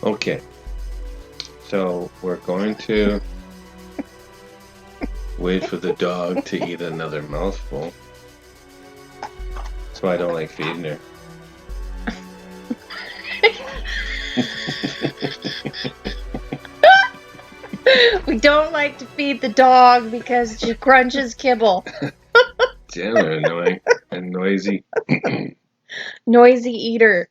Okay. So we're going to wait for the dog to eat another mouthful. That's why I don't like feeding her. We don't like to feed the dog because she crunches kibble. Damn, they're annoying and noisy. Noisy eater.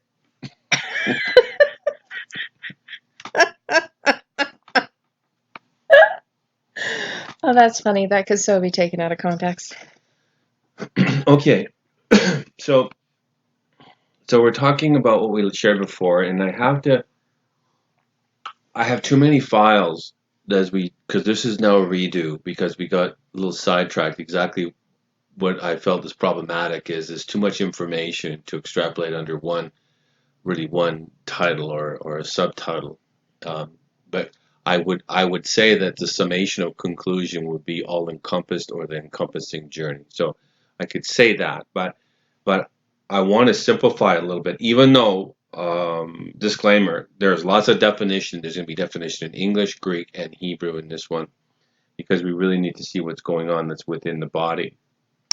Oh, that's funny. That could so be taken out of context. Okay. So we're talking about what we shared before, and I have too many files because this is now a redo because we got a little sidetracked. Exactly what I felt is problematic is there's too much information to extrapolate under one title or a subtitle. But I would say that the summation of conclusion would be all encompassed or the encompassing journey. So I could say that, but I want to simplify it a little bit. Even though disclaimer, there's lots of definition. There's going to be definition in English, Greek, and Hebrew in this one because we really need to see what's going on that's within the body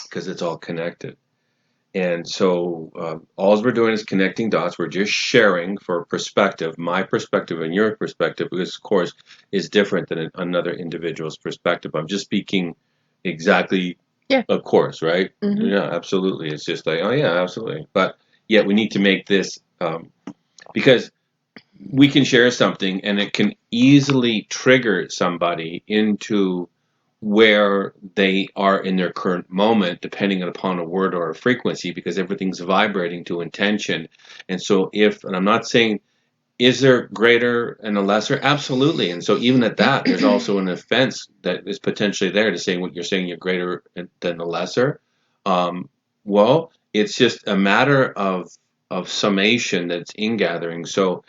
because it's all connected. And so all we're doing is connecting dots. We're just sharing for perspective, my perspective and your perspective, because of course is different than another individual's perspective. I'm just speaking exactly, Yeah. of course, right? Mm-hmm. Yeah, absolutely. It's just like, oh yeah, absolutely. But yet we need to make this because we can share something and it can easily trigger somebody into where they are in their current moment, depending upon a word or a frequency, because everything's vibrating to intention. And so, and I'm not saying, is there greater and a lesser? Absolutely. And so, even at that, there's also an offense that is potentially there to say what you're saying, you're greater than the lesser. Well, it's just a matter of summation that's ingathering. So,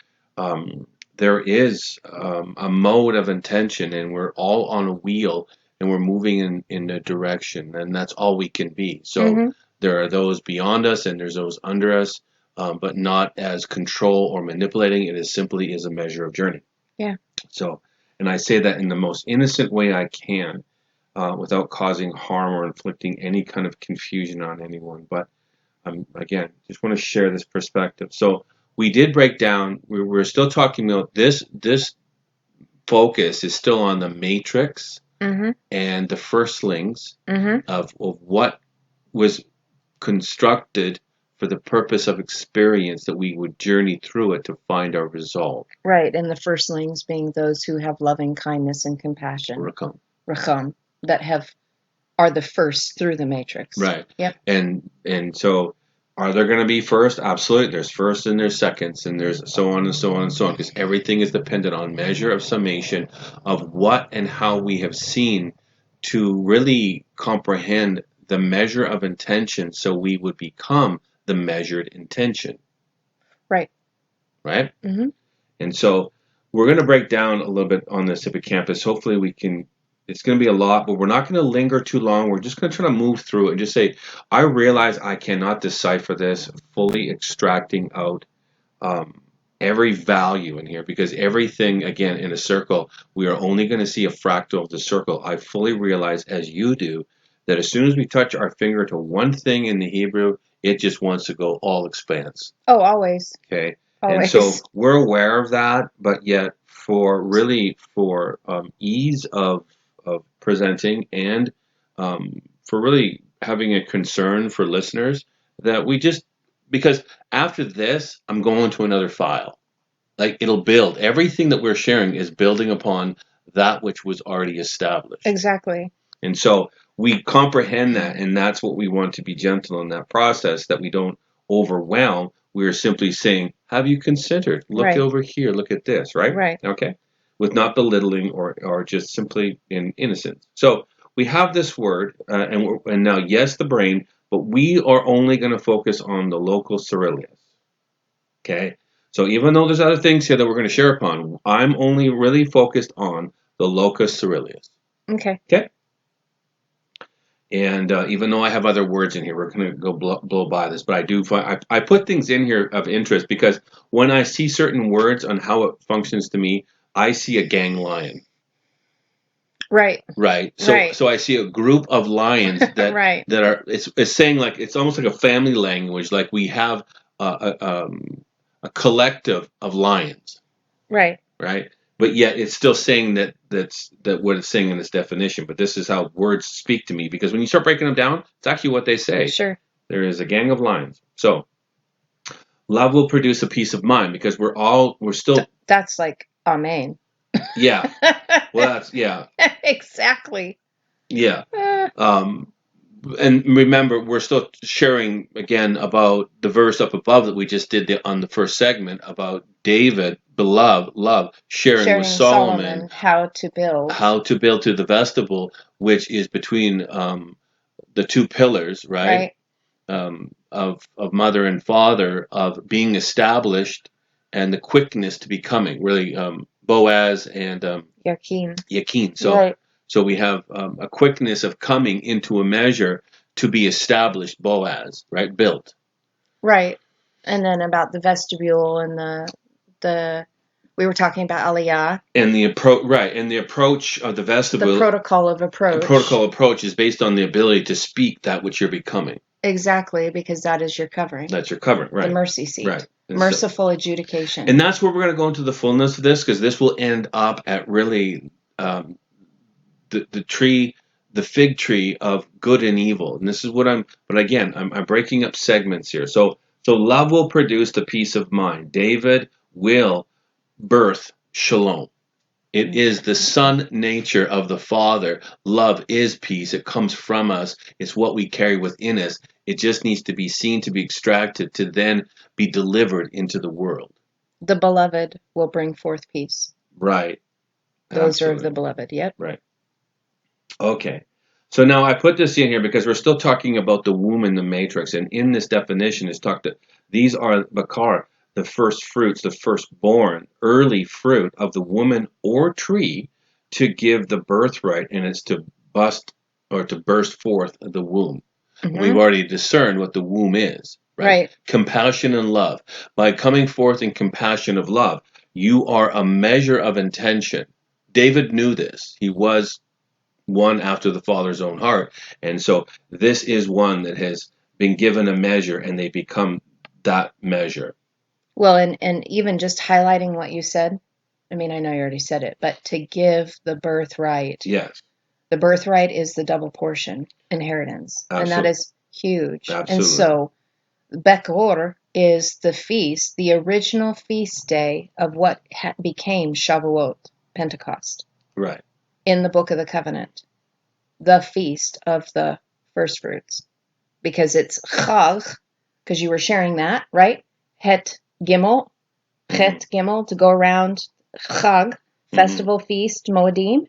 there is a mode of intention, and we're all on a wheel and we're moving in a direction, and that's all we can be. So there are those beyond us and there's those under us, but not as control or manipulating. It is simply is a measure of journey. Yeah. So, and I say that in the most innocent way I can, without causing harm or inflicting any kind of confusion on anyone. But again, just want to share this perspective. So we did break down. We're still talking about this. This focus is still on the matrix and the firstlings of what was constructed for the purpose of experience that we would journey through it to find our resolve. Right, and the firstlings being those who have loving kindness and compassion. Racham, that are the first through the matrix. Right. Yep. And so are there going to be first? Absolutely. There's first and there's seconds and there's so on and so on and so on because everything is dependent on measure of summation of what and how we have seen to really comprehend the measure of intention so we would become the measured intention. Right. Right? Mm-hmm. And so we're going to break down a little bit on this hippocampus. Hopefully we can. It's going to be a lot, but we're not going to linger too long. We're just going to try to move through it and just say, I realize I cannot decipher this, fully extracting out every value in here because everything, again, in a circle, we are only going to see a fractal of the circle. I fully realize, as you do, that as soon as we touch our finger to one thing in the Hebrew, it just wants to go all expanse. Oh, always. Okay. Always. And so we're aware of that, but yet for ease of presenting and for really having a concern for listeners that because after this, I'm going to another file. Like it'll build. Everything that we're sharing is building upon that which was already established. Exactly. And so we comprehend that, and that's what we want to be gentle in that process, that we don't overwhelm. We're simply saying, have you considered? Look over here. Look at this, right? Right. Okay. With not belittling or just simply in innocence. So we have this word, and now, yes, the brain, but we are only going to focus on the local Ceruleus. Okay. So even though there's other things here that we're going to share upon, I'm only really focused on the locus Ceruleus. Okay. Okay. And even though I have other words in here, we're going to go blow by this. But I do find I put things in here of interest because when I see certain words on how it functions to me, I see a gang lion. Right. Right. Right. So I see a group of lions that Right. that are it's saying like it's almost like a family language. Like we have a collective of lions. Right. Right. But yet it's still saying that what it's saying in this definition. But this is how words speak to me because when you start breaking them down, it's actually what they say. Sure. There is a gang of lions. So love will produce a peace of mind because we're still. That's like amen. Yeah. Well, that's yeah. Exactly. Yeah. And remember, we're still sharing again about the verse up above that we just did on the first segment about David, beloved, love, sharing with Solomon how to build to the vestibule, which is between the two pillars, right? Of mother and father, of being established, and the quickness to becoming. Really, Boaz and Yakin. So. Right. So we have a quickness of coming into a measure to be established, Boaz, right? Built. Right. And then about the vestibule and the we were talking about Aliyah. And the approach of the vestibule. The protocol of approach. The protocol approach is based on the ability to speak that which you're becoming. Exactly, because that is your covering. That's your covering, right? The mercy seat. Right. And merciful adjudication. And that's where we're going to go into the fullness of this, because this will end up at really the tree, the fig tree of good and evil. And this is what I'm breaking up segments here. So love will produce the peace of mind. David will birth shalom. It is the son nature of the Father. Love is peace. It comes from us. It's what we carry within us. It just needs to be seen, to be extracted, to then be delivered into the world. The beloved will bring forth peace. Right. Those Absolutely. Are of the beloved. Yep. Right. Okay. So now I put this in here because we're still talking about the womb and the matrix. And in this definition is talked to, these are bakar, the first fruits, the firstborn, early fruit of the woman or tree to give the birthright, and it's to burst forth the womb. Mm-hmm. We've already discerned what the womb is, right? Compassion and love. By coming forth in compassion of love, you are a measure of intention. David knew this. He was one after the Father's own heart. And so this is one that has been given a measure, and they become that measure. Well, and even just highlighting what you said, I mean, I know you already said it, but to give the birthright. Yes. The birthright is the double portion inheritance. Absolutely. And that is huge. Absolutely. And so Bekor is the feast, the original feast day of what became Shavuot, Pentecost. Right. In the Book of the Covenant, the feast of the first fruits, because it's Chag, because you were sharing that, right? Het Gimel, to go around Chag, festival feast, Moedim,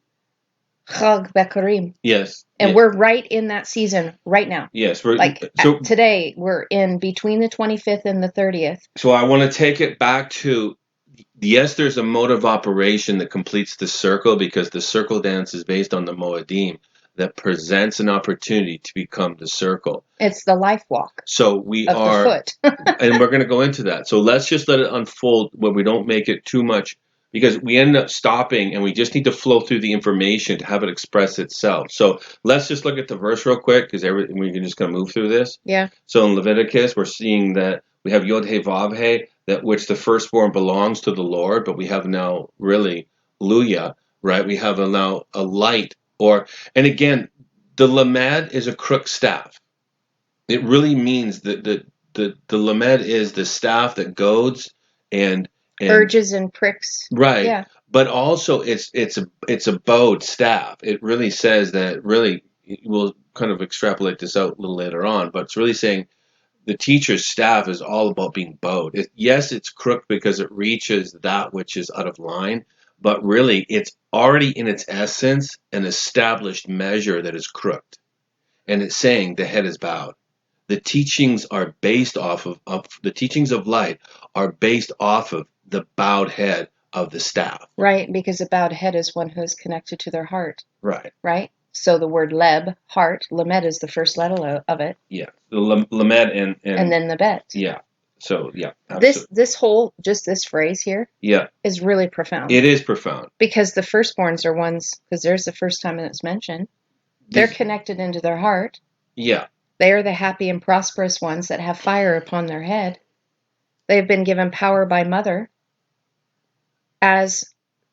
Chag Bekurim. Yes. And we're right in that season right now. Yes. Today, we're in between the 25th and the 30th. So I want to take it back to, yes, there's a mode of operation that completes the circle, because the circle dance is based on the Moedim that presents an opportunity to become the circle. It's the life walk. So we of are, the foot. and we're going to go into that. So let's just let it unfold where we don't make it too much, because we end up stopping and we just need to flow through the information to have it express itself. So let's just look at the verse real quick, because we can just kind of move through this. Yeah. So in Leviticus, we're seeing that we have Yod He Vav He, that which the firstborn belongs to the Lord, but we have now really Luya, right? We have now a light, and again, the lamed is a crook staff. It really means that the lamed is the staff that goads and urges and pricks. Right. Yeah. But also it's a bowed staff. It really says that, really, we'll kind of extrapolate this out a little later on, but it's really saying the teacher's staff is all about being bowed. Yes, it's crooked because it reaches that which is out of line, but really it's already in its essence an established measure that is crooked. And it's saying the head is bowed. The teachings are based off of the teachings of light are based off of the bowed head of the staff. Right, because a bowed head is one who is connected to their heart. Right. Right? So the word leb, heart, lamed is the first letter of it, Yeah. The lamed and then the bet. yeah. So yeah, absolutely. This whole, just this phrase here Yeah, is really profound. it is profound. Because the firstborns are ones, because there's the first time it's mentioned. They're connected into their heart. Yeah. They are the happy and prosperous ones that have fire upon their head. They've been given power by Mother as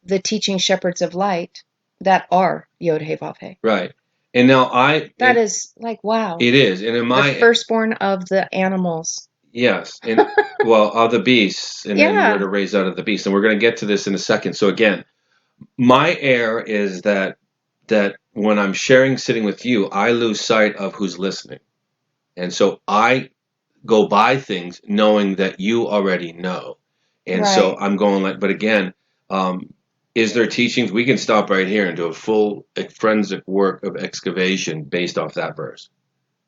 the teaching shepherds of light that are Yod He Vav He. Right. And now that is like, wow. It is. And in my the firstborn of the animals. Yes. And well, of the beasts, and then Yeah. we're to raise out of the beast. And we're going to get to this in a second. So again, my error is that when I'm sharing sitting with you, I lose sight of who's listening. And so I go by things knowing that you already know. And so Right. I'm going like, but again, is there teachings? We can stop right here and do a full forensic work of excavation based off that verse.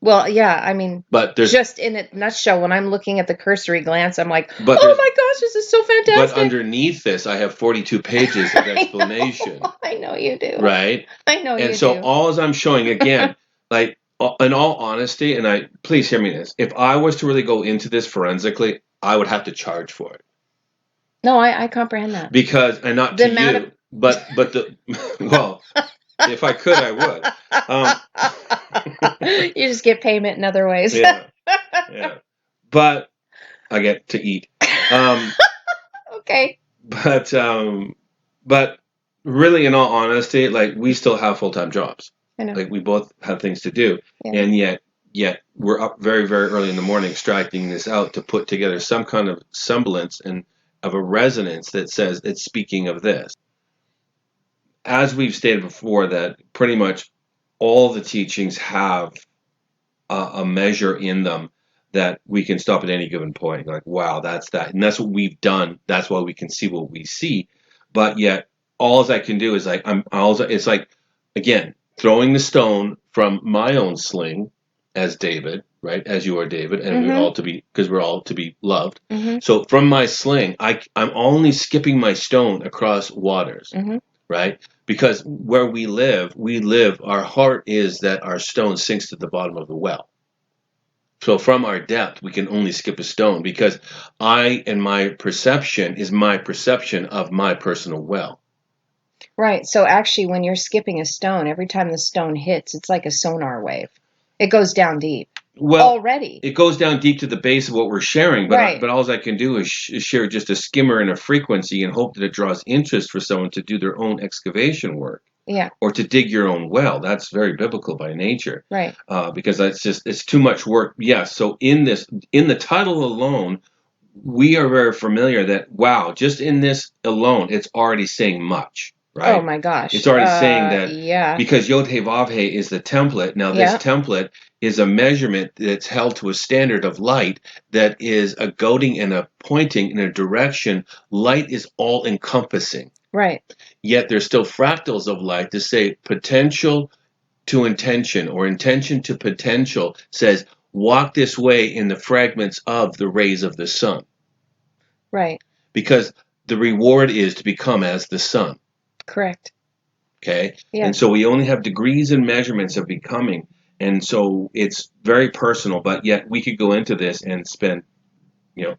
Well, yeah, I mean, But there's just in a nutshell, when I'm looking at the cursory glance, I'm like, But oh my gosh, this is so fantastic. but underneath this, I have 42 pages of explanation. I know you do. Right? I know you do. And so all as I'm showing, again, like in all honesty, and please hear me this, if I was to really go into this forensically, I would have to charge for it. No, I comprehend that. Because, and not The to you, but the, well, if I could, I would. You just get payment in other ways. Yeah. Yeah. But I get to eat. Okay. But really, in all honesty, like we still have full-time jobs. I know. Like we both have things to do, Yeah. and yet we're up very, very early in the morning extracting this out to put together some kind of semblance and of a resonance that says it's speaking of this. As we've stated before, that pretty much all the teachings have a measure in them that we can stop at any given point. Like, wow, that's that. And that's what we've done. That's why we can see what we see. But yet, all I can do is like, it's like, again, throwing the stone from my own sling as David, right? As you are David, and we're all to be, because we're all to be loved. Mm-hmm. So from my sling, I'm only skipping my stone across waters, right? Because where we live, our heart is that our stone sinks to the bottom of the well. So from our depth, we can only skip a stone because my perception is my perception of my personal well. Right. So actually, when you're skipping a stone, every time the stone hits, it's like a sonar wave. It goes down deep. Well, already. It goes down deep to the base of what we're sharing, but Right. but all I can do is share just a skimmer and a frequency and hope that it draws interest for someone to do their own excavation work. Yeah. Or to dig your own well. That's very biblical by nature. Right. Because it's too much work. Yes. So in the title alone, we are very familiar that, wow, just in this alone, it's already saying much. Right? Oh my gosh. It's already saying that. Yeah. Because Yod He Vav He is the template. Now this template is a measurement that's held to a standard of light that is a goading and a pointing in a direction. Light is all encompassing. Right. Yet there's still fractals of light to say potential to intention or intention to potential says walk this way in the fragments of the rays of the sun. Right. Because the reward is to become as the sun. Correct. Okay? Yeah. And so we only have degrees and measurements of becoming. And so it's very personal, but yet we could go into this and spend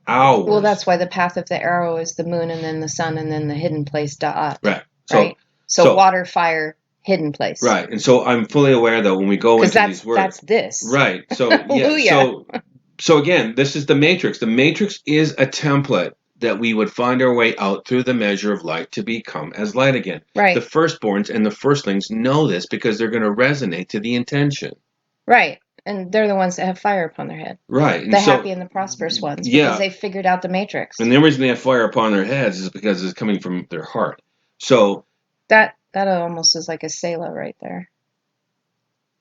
hours. Well, that's why the path of the arrow is the moon and then the sun and then the hidden place da'at. Right. So water, fire, hidden place. Right. And so I'm fully aware though when we go into these words. That's this. Right. So yeah. So again, this is the matrix. The matrix is a template that we would find our way out through the measure of light to become as light again. Right. The firstborns and the firstlings know this because they're going to resonate to the intention. Right. And they're the ones that have fire upon their head. Right. The happy and the prosperous ones. Because they figured out the matrix. And the reason they have fire upon their heads is because it's coming from their heart. So that almost is like a Selah right there.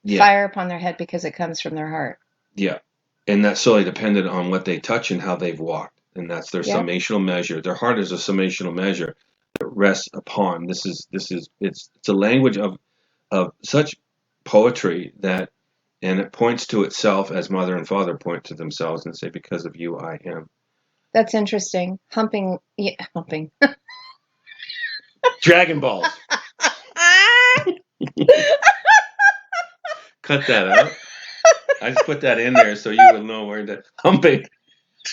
Yeah. Fire upon their head because it comes from their heart. Yeah. And that's solely dependent on what they touch and how they've walked. And that's their summational measure. Their heart is a summational measure that rests upon. It's a language of such poetry that, and it points to itself as mother and father point to themselves and say, because of you, I am. That's interesting. Humping. Dragon Balls. cut that out. I just put that in there so you would know where the humping.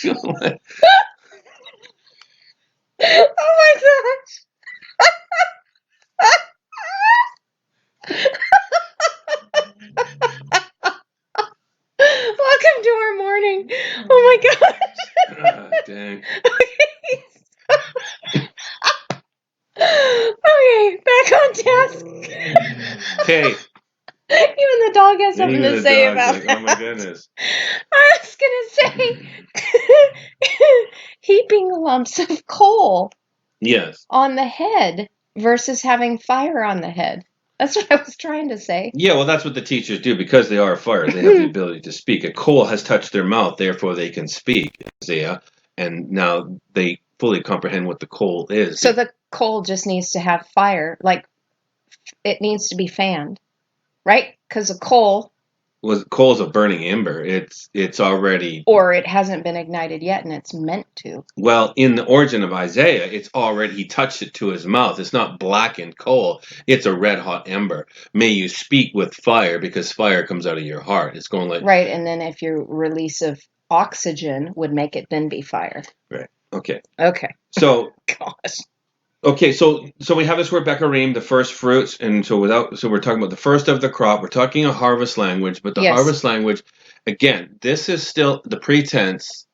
Oh my gosh. Welcome to our morning. Oh my gosh. Dang. Okay, back on task. Okay. Even the dog has something Even to the say dog's about like, that. oh my goodness. I was gonna say heaping lumps of coal Yes. on the head versus having fire on the head. That's what I was trying to say. Yeah, well, that's what the teachers do because they are fire. They have the ability to speak. A coal has touched their mouth, therefore they can speak, Isaiah. And now they fully comprehend what the coal is. So the coal just needs to have fire, like it needs to be fanned, right? Because a coal, Coal is a burning ember. It's already, or it hasn't been ignited yet, and it's meant to. well, in the origin of Isaiah, it's already, he touched it to his mouth. It's not blackened coal. It's a red hot ember. May you speak with fire because fire comes out of your heart. It's going like, Right, and then if your release of oxygen would make it then be fire. right. Okay. Okay. So, Gosh. okay, so we have this word Bekarim, the first fruits, and so we're talking about the first of the crop. We're talking a harvest language, but the Yes. harvest language, again, this is still the pretense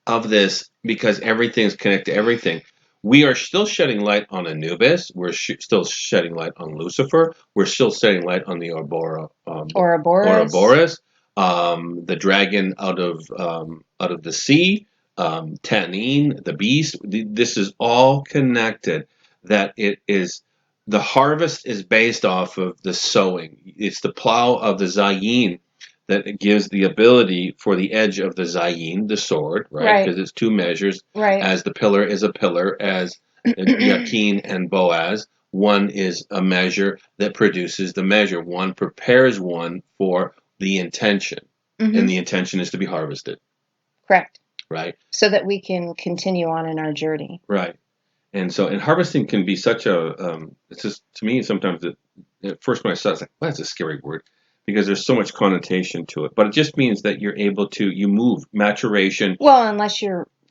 of this because everything's connected to everything. We are still shedding light on Anubis. We're still shedding light on Lucifer. We're still shedding light on the Ouroboros. Ouroboros, the dragon out of the sea, Tannin, the beast. This is all connected. That it is the harvest is based off of the sowing. It's the plow of the Zayin that gives the ability for the edge of the Zayin, the sword, right? Because it's two measures. Right. As the pillar is a pillar, as Yakin and Boaz, one is a measure that produces the measure. One prepares one for the intention, and the intention is to be harvested. Correct. Right. So that we can continue on in our journey. Right. And so, and harvesting can be such a, it's just, to me, sometimes at first when I saw it, it's like, well, that's a scary word because there's so much connotation to it. But it just means that you're able to, you move, maturation. Well, unless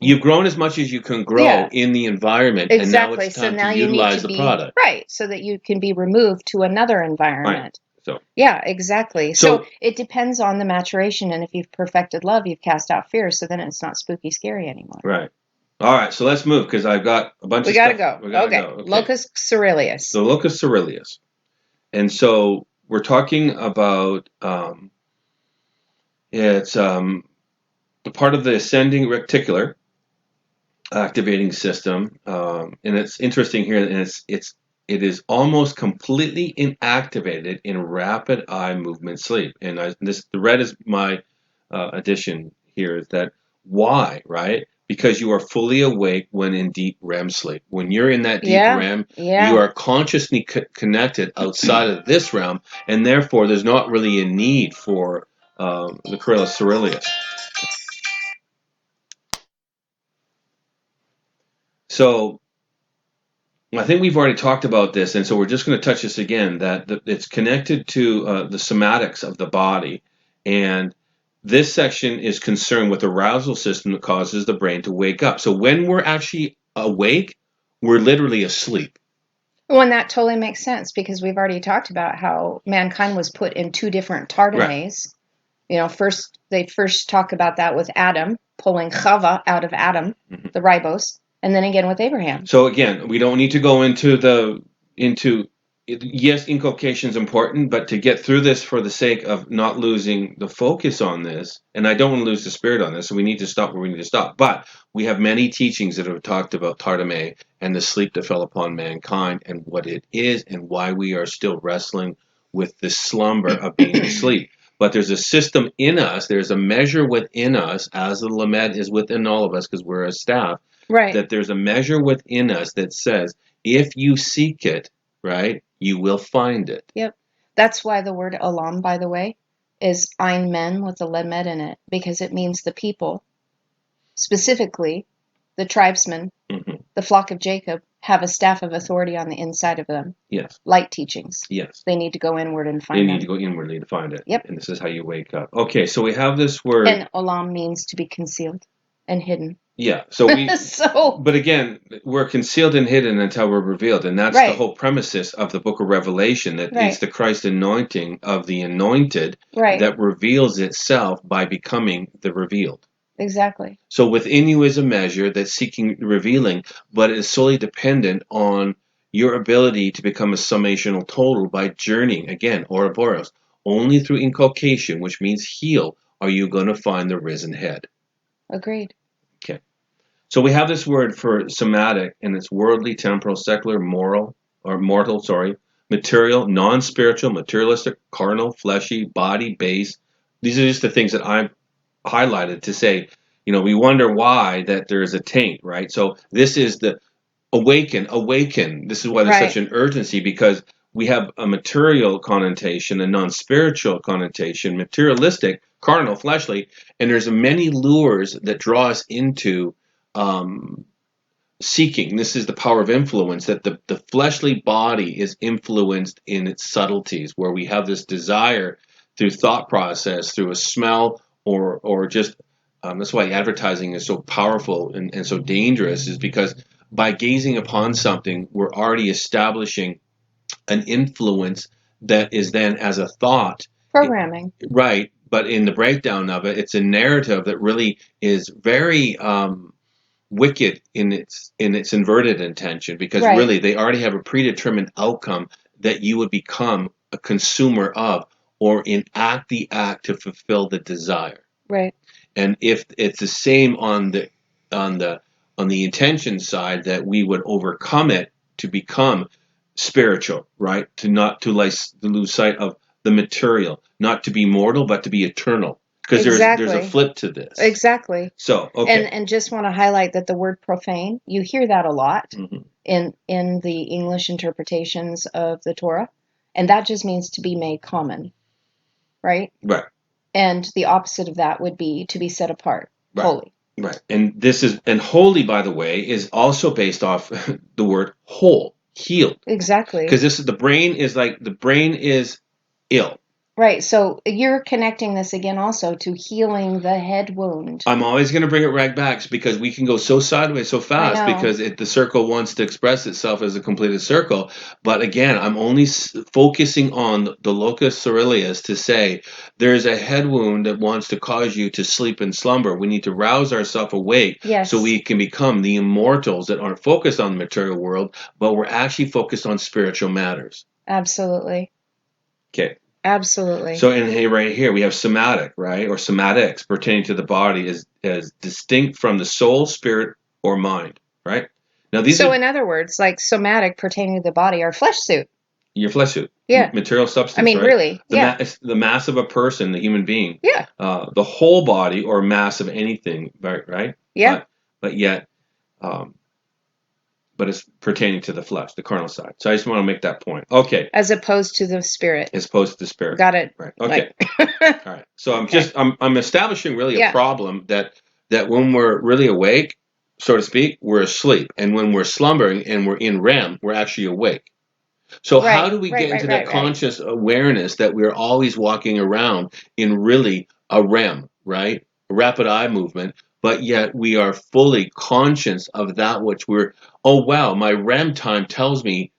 You've grown as much as you can grow in the environment, exactly. and now it's time So now to you utilize need to the be, product. right, so that you can be removed to another environment. Right. So yeah, exactly. So it depends on the maturation, and if you've perfected love, you've cast out fear, so then it's not spooky, scary anymore. Right. All right, so let's move because I've got a bunch of stuff. We gotta go. Okay. Locus Ceruleus. The Locus Ceruleus. And so we're talking about it's the part of the ascending reticular activating system, and it's interesting here, and it is almost completely inactivated in rapid eye movement sleep. And the red is my addition here is that why, right? Because you are fully awake when in deep REM sleep. When you're in that deep REM, you are consciously connected outside of this realm, and therefore there's not really a need for the Corellus Ceruleus. So I think we've already talked about this, and so we're just going to touch this again, that it's connected to the somatics of the body, and this section is concerned with the arousal system that causes the brain to wake up. So when we're actually awake, we're literally asleep. Well, and that totally makes sense because we've already talked about how mankind was put in two different tardanes. Right. They first talk about that with Adam, pulling Chava out of Adam, the ribose, and then again with Abraham. So again, we don't need to go into yes, inculcation is important, but to get through this for the sake of not losing the focus on this, and I don't want to lose the spirit on this, so we need to stop where we need to stop. But we have many teachings that have talked about Tardame and the sleep that fell upon mankind and what it is and why we are still wrestling with the slumber of being asleep. But there's a system in us, there's a measure within us, as the Lamed is within all of us because we're a staff, right. That there's a measure within us that says, if you seek it, right, you will find it. Yep. That's why the word Olam, by the way, is Ein Men with the Lamed in it, because it means the people, specifically the tribesmen, the flock of Jacob, have a staff of authority on the inside of them. Yes. Light teachings. Yes. They need to go inward and They find need them. to go inwardly to find it. Yep. And this is how you wake up. Okay, so we have this word. And olam means to be concealed and hidden. Yeah. So we. So. But again, we're concealed and hidden until we're revealed, and that's Right. the whole premises of the Book of Revelation. That Right. it's the Christ anointing of the anointed Right. that reveals itself by becoming the revealed. Exactly. So within you is a measure that's seeking revealing, but it is solely dependent on your ability to become a summational total by journeying, again, Ouroboros. Only through inculcation, which means heal, are you going to find the risen head. Agreed. Okay. So we have this word for somatic, and it's worldly, temporal, secular, mortal, material, non-spiritual, materialistic, carnal, fleshy, body, base. These are just the things that I've highlighted to say, we wonder why that there is a taint, right? So this is the awaken. This is why there's such an urgency, because we have a material connotation, a non-spiritual connotation, materialistic, carnal, fleshly, and there's many lures that draw us into seeking. This is the power of influence, that the fleshly body is influenced in its subtleties, where we have this desire through thought process, through a smell, or just that's why advertising is so powerful and so dangerous, is because by gazing upon something, we're already establishing an influence that is then as a thought. Programming. Right. But in the breakdown of it, it's a narrative that really is very wicked in its inverted intention, because really they already have a predetermined outcome that you would become a consumer of, or enact the act to fulfill the desire. Right. And if it's the same on the intention side, that we would overcome it to become spiritual, right? To not to lose sight of the material, not to be mortal, but to be eternal. Because there's a flip to this. Exactly. So, okay. And just want to highlight that the word profane, you hear that a lot in the English interpretations of the Torah. And that just means to be made common. Right? Right. And the opposite of that would be to be set apart, holy. Right. And holy, by the way, is also based off the word whole, healed. Exactly. Because the brain is ill. Right. So you're connecting this again also to healing the head wound. I'm always going to bring it right back, because we can go so sideways so fast, because the circle wants to express itself as a completed circle. But again, I'm only focusing on the locus Ceruleus to say there's a head wound that wants to cause you to sleep and slumber. We need to rouse ourselves awake, so we can become the immortals that aren't focused on the material world, but we're actually focused on spiritual matters. Absolutely. Okay. Absolutely. So right here we have somatic, right, or somatics pertaining to the body as distinct from the soul, spirit, or mind, right? Now these. So in other words, like somatic pertaining to the body, our flesh suit. Your flesh suit. Yeah. Material substance. I mean, right? Really. The mass of a person, the human being. Yeah. The whole body, or mass of anything, right? Yeah. But yet. But it's pertaining to the flesh, the carnal side. So I just want to make that point. Okay. As opposed to the spirit. As opposed to the spirit. Got it. Right. Okay. All right. So I'm establishing really a problem that when we're really awake, so to speak, we're asleep, and when we're slumbering and we're in REM, we're actually awake. So how do we get into that conscious awareness that we're always walking around in really a REM, right? A rapid eye movement, but yet we are fully conscious of that which we're, oh wow, my REM time tells me,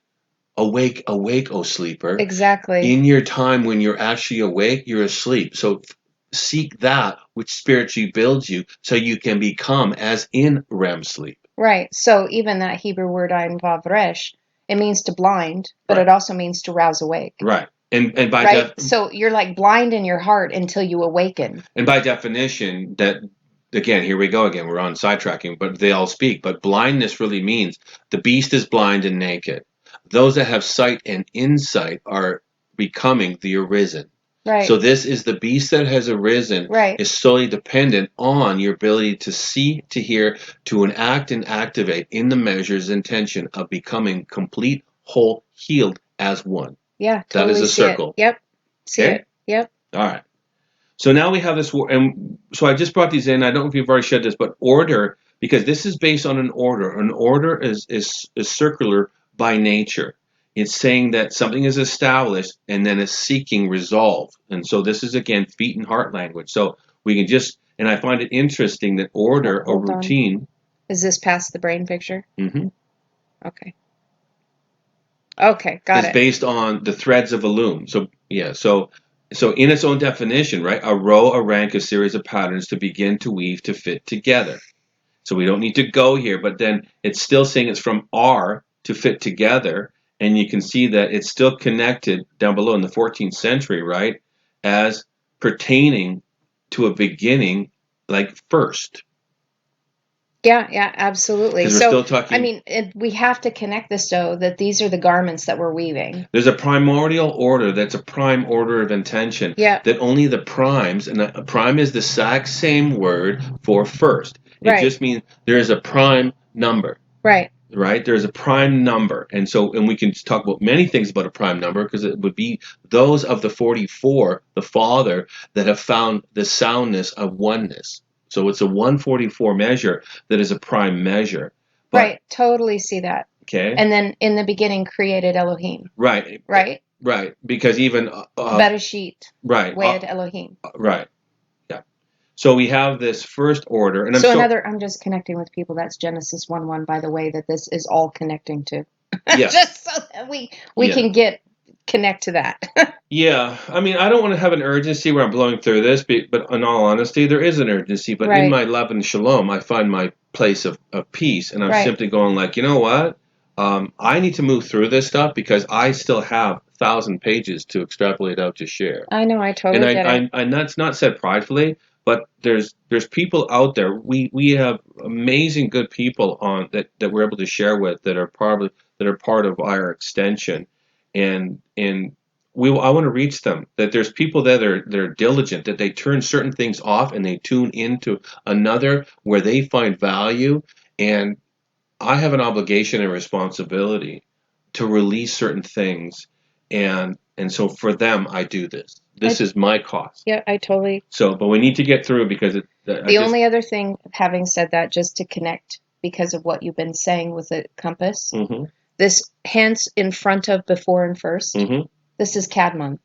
awake, oh sleeper. Exactly. In your time when you're actually awake, you're asleep. So seek that which spiritually builds you, so you can become as in REM sleep. Right. So even that Hebrew word Ein Vav Resh, it means to blind, but it also means to rouse awake. Right. And by so you're like blind in your heart until you awaken. And by definition, that again, here we go again. We're on sidetracking, but they all speak. But blindness really means the beast is blind and naked. Those that have sight and insight are becoming the arisen. Right. So this is the beast that has arisen, is solely dependent on your ability to see, to hear, to enact and activate in the measures intention of becoming complete, whole, healed as one. Yeah, totally. That is a circle. Yep. See it. Yep. All right. So now we have this, and so I just brought these in. I don't know if you've already shared this, but order because this is based on an order. An order is circular by nature. It's saying that something is established and then it's seeking resolve. And so this is again feet and heart language. So we can just, and I find it interesting that order or Hold on. routine. Is this past the brain picture? Mhm. Okay. Okay, got is it. based on the threads of a loom. So yeah, so in its own definition, right? A row, a rank, a series of patterns to begin to weave to fit together. So we don't need to go here, but then it's still saying it's from R to fit together, and you can see that it's still connected down below in the 14th century, right? As pertaining to a beginning like first. Yeah, absolutely. Because we're So, still talking. I mean, we have to connect this though that these are the garments that we're weaving. There's a primordial order that's a prime order of intention. Yeah. That only the primes, and a prime is the exact same word for first. It Right. just means there is a prime number. Right. Right? There's a prime number. And so, and we can talk about many things about a prime number because it would be those of the 44, the Father, that have found the soundness of oneness. So it's a 144 measure that is a prime measure. But, right. Totally see that. Okay. And then in the beginning created Elohim. Right. Right. Right. Because even Bereshit. Right. Wed Elohim. Right. Yeah. So we have this first order, and I'm just connecting with people. That's Genesis 1:1. By the way, that this is all connecting to. Yeah. Just so that we can connect to that. Yeah, I mean, I don't want to have an urgency where I'm blowing through this, but in all honesty, there is an urgency. But Right. in my love and shalom, I find my place of peace, and I'm Right. simply going like, you know what? I need to move through this stuff because I still have 1,000 pages to extrapolate out to share. I know, I totally get it. And that's not said pridefully, but there's people out there. We have amazing good people on that we're able to share with that are part of our extension, and I want to reach them. That there's people that they're diligent, that they turn certain things off and they tune into another where they find value. And I have an obligation and responsibility to release certain things, and so for them, I do this. This is my cause. Yeah, I totally. So, but we need to get through because the only other thing, having said that, just to connect because of what you've been saying with the compass, this hands in front of before and first. This is Kadmon.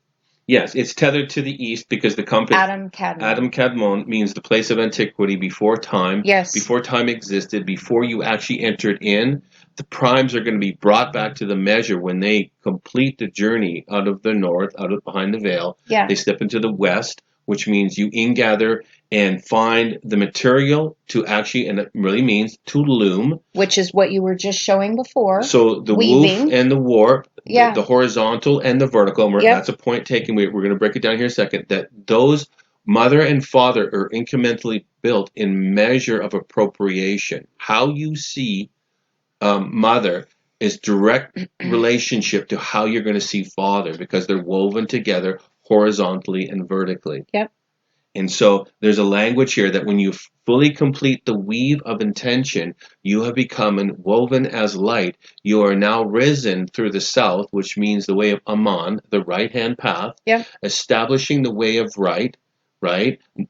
Yes, it's tethered to the east because the compass. Adam Kadmon means the place of antiquity before time. Yes. Before time existed, before you actually entered in. The primes are going to be brought back to the measure when they complete the journey out of the north, out of behind the veil. Yeah. They step into the west, which means you ingather and find the material to actually, and it really means to loom. Which is what you were just showing before. So the weaving. woof and the warp, yeah. the horizontal and the vertical, and that's a point taken. We're going to break it down here in a second, that those mother and father are incrementally built in measure of appropriation. How you see mother is direct relationship to how you're going to see father, because they're woven together horizontally and vertically. Yep. And so there's a language here that when you fully complete the weave of intention, you have become woven as light. You are now risen through the south, which means the way of Aman, the right-hand path, establishing the way of right?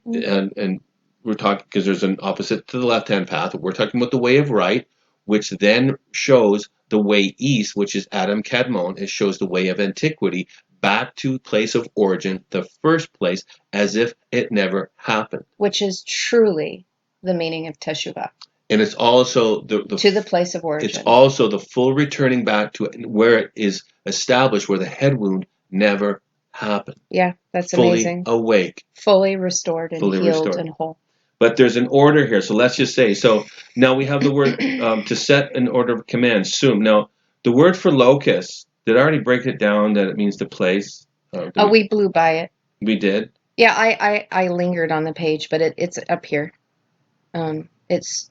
And we're talking, because there's an opposite to the left-hand path. We're talking about the way of right, which then shows the way east, which is Adam Kadmon. It shows the way of antiquity, back to place of origin, the first place, as if it never happened. Which is truly the meaning of Teshuvah. And it's also to the place of origin. It's also the full returning back to where it is established, where the head wound never happened. Yeah, that's fully amazing. Fully awake. Fully restored and fully healed restored. And whole. But there's an order here. So let's just say, so now we have the word to set an order of command, sum. Now, the word for locus, did I already break it down that it means to place? We blew by it. We did? Yeah, I lingered on the page, but it's up here. It's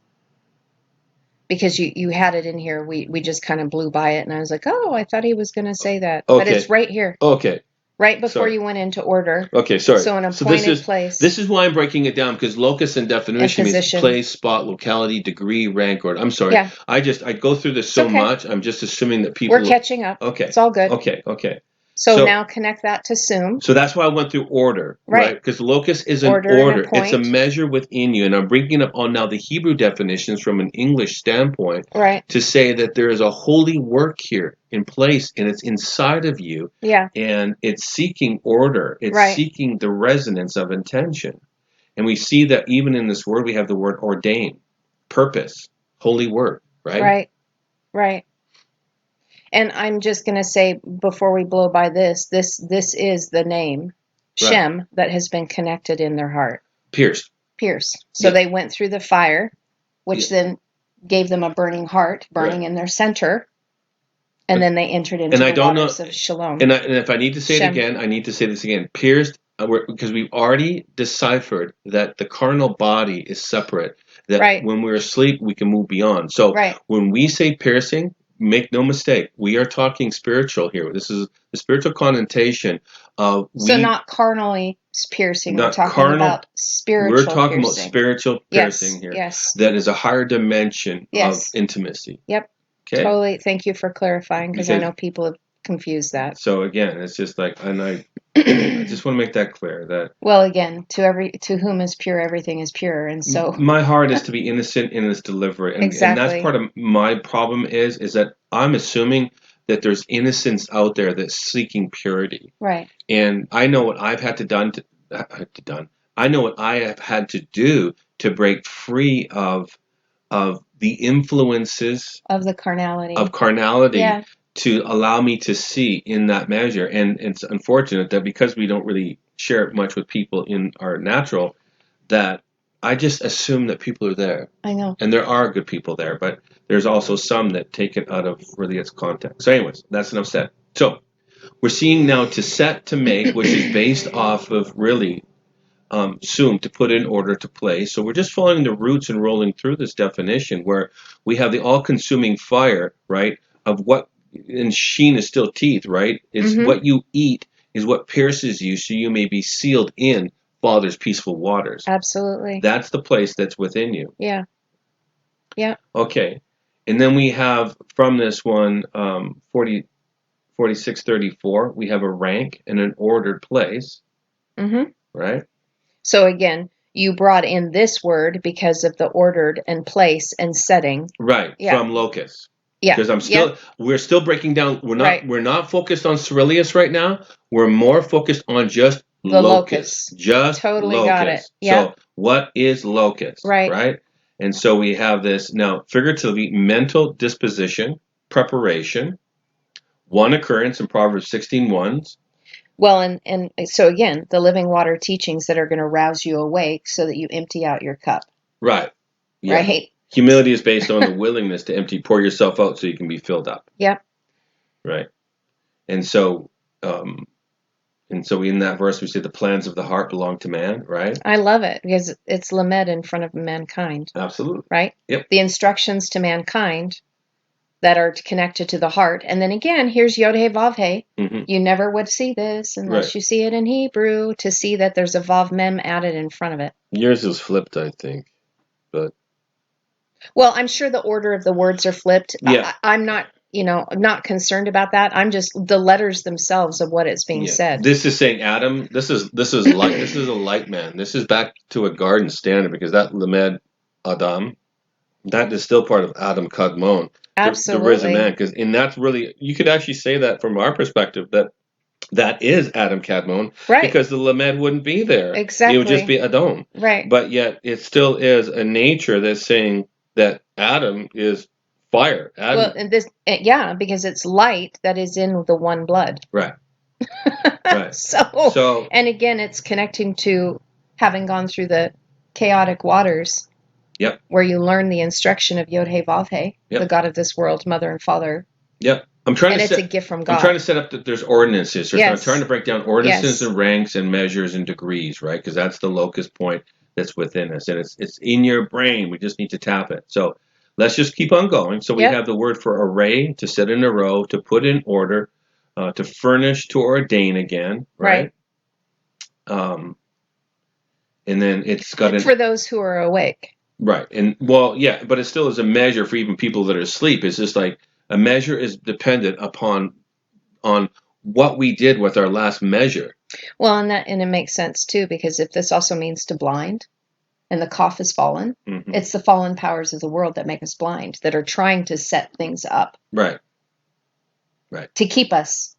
because you had it in here. We just kind of blew by it, and I was like, oh, I thought he was going to say that. Okay. But it's right here. Okay. Right before you went into order. Okay, sorry. So an appointed place. This is why I'm breaking it down, because locus in definition means place, spot, locality, degree, rank, order. I'm sorry. Yeah. I go through this so much. I'm just assuming that people. We're catching up. Okay. It's all good. Okay. So now connect that to sum. So that's why I went through order, right? Because locus is an order. It's a measure within you. And I'm bringing up on now the Hebrew definitions from an English standpoint to say that there is a holy work here in place, and it's inside of you. Yeah. And it's seeking order. It's seeking the resonance of intention. And we see that even in this word, we have the word ordain, purpose, holy work, right? Right. And I'm just going to say, before we blow by this is the name, Shem, that has been connected in their heart. Pierced. So they went through the fire, which then gave them a burning heart, burning in their center. And then they entered into the waters of Shalom. And if I need to say it again, I need to say this again. Pierced, because we've already deciphered that the carnal body is separate. That when we're asleep, we can move beyond. So when we say piercing, make no mistake, we are talking spiritual here. This is the spiritual connotation of so not carnally piercing. We're talking about spiritual. We're talking about spiritual piercing here. Yes. That is a higher dimension of intimacy. Yep. Okay. Totally. Thank you for clarifying, because I know people have confused that. So again, it's just like, and I just want to make that clear that. Well, again, to whom is pure, everything is pure, and so my heart is to be innocent in its delivery, and that's part of my problem is that I'm assuming that there's innocence out there that's seeking purity, right? And I know what I've had to done. I know what I have had to do to break free of the influences of the carnality to allow me to see in that measure. And it's unfortunate that because we don't really share it much with people in our natural, that I just assume that people are there. I know. And there are good people there, but there's also some that take it out of really its context. So anyways, that's enough said. So we're seeing now to set to make, which is based off of really sum, to put in order to place. So we're just following the roots and rolling through this definition where we have the all-consuming fire, right, of what, and sheen is still teeth, right? It's what you eat is what pierces you, so you may be sealed in Father's peaceful waters. Absolutely. That's the place that's within you. Yeah. Yeah. Okay. And then we have from this one, 4634, we have a rank and an ordered place. Right? So again, you brought in this word because of the ordered and place and setting. Right. Yeah. From Locus. Yeah. Because we're still breaking down. We're not focused on Ceruleus right now. We're more focused on just the Locus. Just totally Locus. Got it. Yeah. So what is Locus? Right. And so we have this now figuratively mental disposition, preparation, one occurrence in Proverbs 16:1. Well, and so again, the living water teachings that are going to rouse you awake so that you empty out your cup. Right. Yeah. Right. Humility is based on the willingness to pour yourself out so you can be filled up. Yep. Right. And so in that verse we say the plans of the heart belong to man, right? I love it because it's lamed in front of mankind. Absolutely. Right? Yep. The instructions to mankind that are connected to the heart. And then again, here's Yod He Vav He. You never would see this unless you see it in Hebrew, to see that there's a Vav Mem added in front of it. Yours is flipped, I think. But well, I'm sure the order of the words are flipped. Yeah. I'm not, not concerned about that. I'm just the letters themselves of what is being said. This is saying Adam. This is light. This is a light man. This is back to a garden standard, because that Lamed Adam, that is still part of Adam Kadmon. Absolutely. The risen man, and that's really, you could actually say that from our perspective that is Adam Kadmon, right? Because the Lamed wouldn't be there. Exactly. It would just be Adon. Right. But yet it still is a nature that's saying that Adam is fire. Adam. Well, and because it's light that is in the one blood. Right. Right. So, and again, it's connecting to having gone through the chaotic waters. Yep. Where you learn the instruction of Yod He Vav He, the God of this world, Mother and Father. Yep. It's a gift from God. I'm trying to set up that there's ordinances. So I'm trying to break down ordinances and ranks and measures and degrees, right? Because that's the locus point that's within us. And it's in your brain. We just need to tap it. So let's just keep on going. So we have the word for array, to set in a row, to put in order, to furnish, to ordain again, right? And then it's got for those who are awake. Right. And but it still is a measure for even people that are asleep. It's just like a measure is dependent on what we did with our last measure. Well, and it makes sense too, because if this also means to blind, and the cough is fallen, Mhm. it's the fallen powers of the world that make us blind, that are trying to set things up Right, to keep us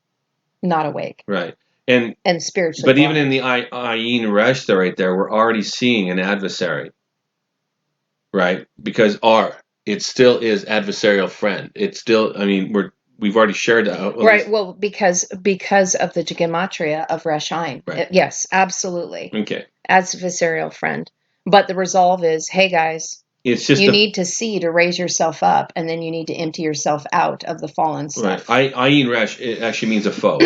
not awake right. And spiritually but even in blind. the Ayin Resh right there, we're already seeing an adversary, right? Because it still is adversarial friend. It's still, I mean, we've already shared that. At Right. least- Well, because of the gematria of Reshaim. Right. Yes, absolutely. Okay. Adversarial friend. But the resolve is, hey guys, It's just you need to see to raise yourself up, and then you need to empty yourself out of the fallen stuff. right. Ayin Resh, it actually means a foe.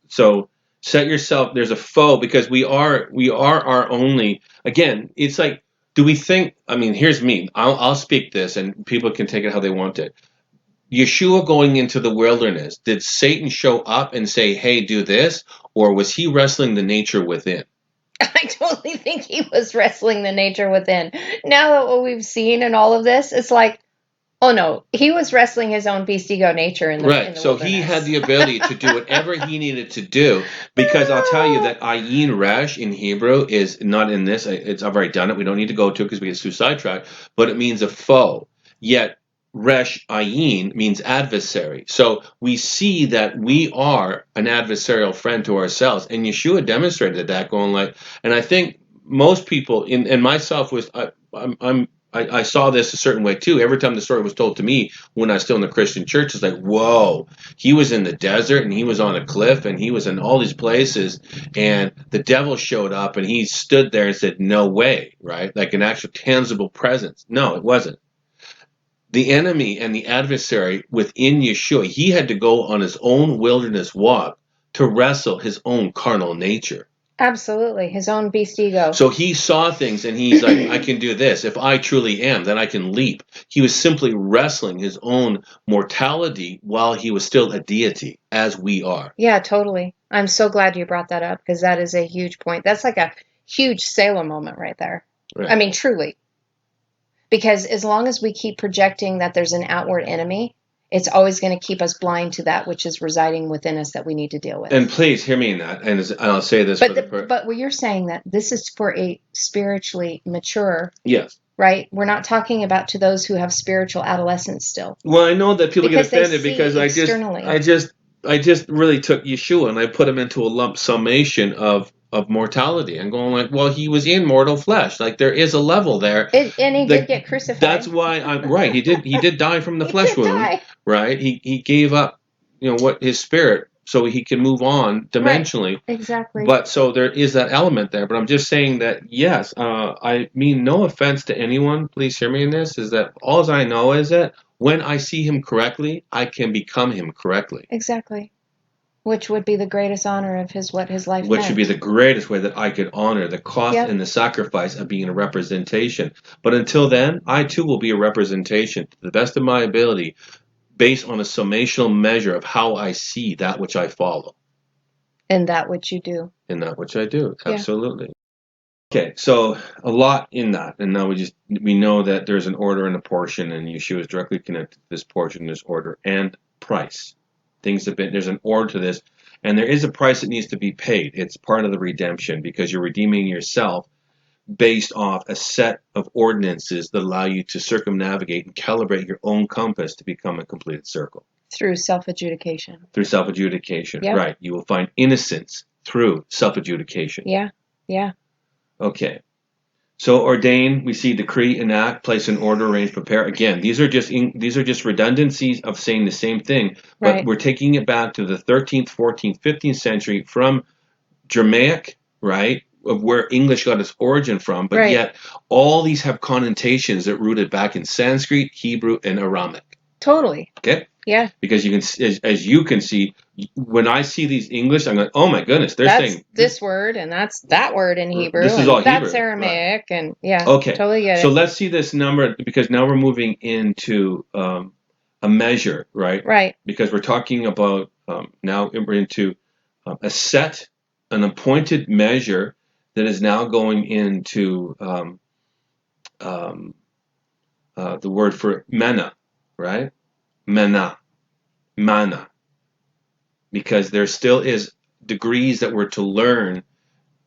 So set yourself. There's a foe because we are our only. Again, it's like, do we think? I mean, here's me. I'll speak this, and people can take it how they want it. Yeshua going into the wilderness, did Satan show up and say, "Hey, do this," or was he wrestling the nature within? I totally think he was wrestling the nature within. Now that what we've seen in all of this, it's like, oh no, he was wrestling his own beast ego nature in the Right. So he had the ability to do whatever he needed to do, because I'll tell you that Ayin Resh in Hebrew is not in this. I've already done it. We don't need to go to it because we get too sidetracked. But it means a foe. Yet Resh Ayin means adversary. So we see that we are an adversarial friend to ourselves, and Yeshua demonstrated that, going like. And I think most people, and myself was, I saw this a certain way too. Every time the story was told to me when I was still in the Christian church, it's like, whoa, he was in the desert and he was on a cliff and he was in all these places, and the devil showed up and he stood there and said, no way, right? Like an actual tangible presence. No, it wasn't. The enemy and the adversary within Yeshua, he had to go on his own wilderness walk to wrestle his own carnal nature. Absolutely, his own beast ego. So he saw things and he's like, I can do this. If I truly am, then I can leap. He was simply wrestling his own mortality while he was still a deity, as we are. Yeah, totally. I'm so glad you brought that up, because that is a huge point. That's like a huge Salem moment right there. Right. I mean, truly. Because as long as we keep projecting that there's an outward enemy, it's always going to keep us blind to that which is residing within us that we need to deal with. And please hear me in that. And I'll say this But what you're saying, that this is for a spiritually mature. Yes. Right? We're not talking about to those who have spiritual adolescence still. Well, I know that people Because get offended because I just really took Yeshua and I put him into a lump summation of mortality and going like, well, he was in mortal flesh. Like there is a level there. And he did get crucified. That's why I'm right. He did die from the flesh wound. Die. Right. He gave up, what his spirit so he can move on dimensionally. Right. Exactly. But so there is that element there. But I'm just saying that, yes, I mean no offense to anyone. Please hear me in this. Is that all I know is that when I see him correctly, I can become him correctly. Exactly. Which would be the greatest honor of his life. Which should be the greatest way that I could honor the cost Yep. and the sacrifice of being a representation. But until then, I too will be a representation to the best of my ability, based on a summational measure of how I see that which I follow. And that which you do. And that which I do. Yeah. Absolutely. Okay, so a lot in that, and now we know that there's an order and a portion, and Yeshua is directly connected to this portion, this order, and price. There's an order to this, and there is a price that needs to be paid. It's part of the redemption, because you're redeeming yourself based off a set of ordinances that allow you to circumnavigate and calibrate your own compass to become a completed circle. Through self-adjudication. Through self-adjudication, Yep. right. You will find innocence through self-adjudication. Yeah, yeah. Okay. So ordain, we see decree, enact, place in order, arrange, prepare. Again, these are just redundancies of saying the same thing, but Right. we're taking it back to the 13th, 14th, 15th century from Germanic, right, of where English got its origin from, but Right. yet all these have connotations that rooted back in Sanskrit, Hebrew, and Aramaic. Totally. Okay? Yeah. Because you can, as you can see, when I see these English, I'm like, oh my goodness, That's saying this word, and that's that word in Hebrew. This is and all that's Hebrew, Aramaic, right. and yeah. Okay. Totally get it. So let's see this number, because now we're moving into a measure, right? Right. Because we're talking about now we're into a set, an appointed measure that is now going into the word for mena, right? Mana. because there still is degrees that we're to learn,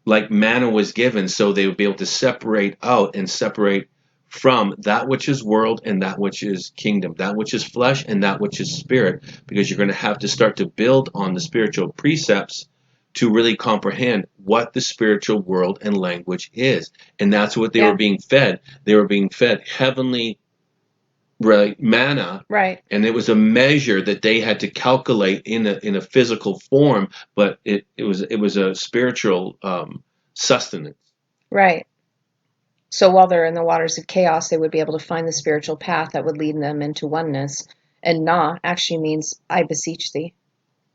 like manna was given, so they would be able to separate out and separate from that which is world and that which is kingdom, that which is flesh and that which is spirit, because you're going to have to start to build on the spiritual precepts to really comprehend what the spiritual world and language is. And that's what they were being fed. They were being fed heavenly manna, Right. and it was a measure that they had to calculate in a physical form, but it was a spiritual sustenance. Right. So while they're in the waters of chaos, they would be able to find the spiritual path that would lead them into oneness. And na actually means I beseech thee.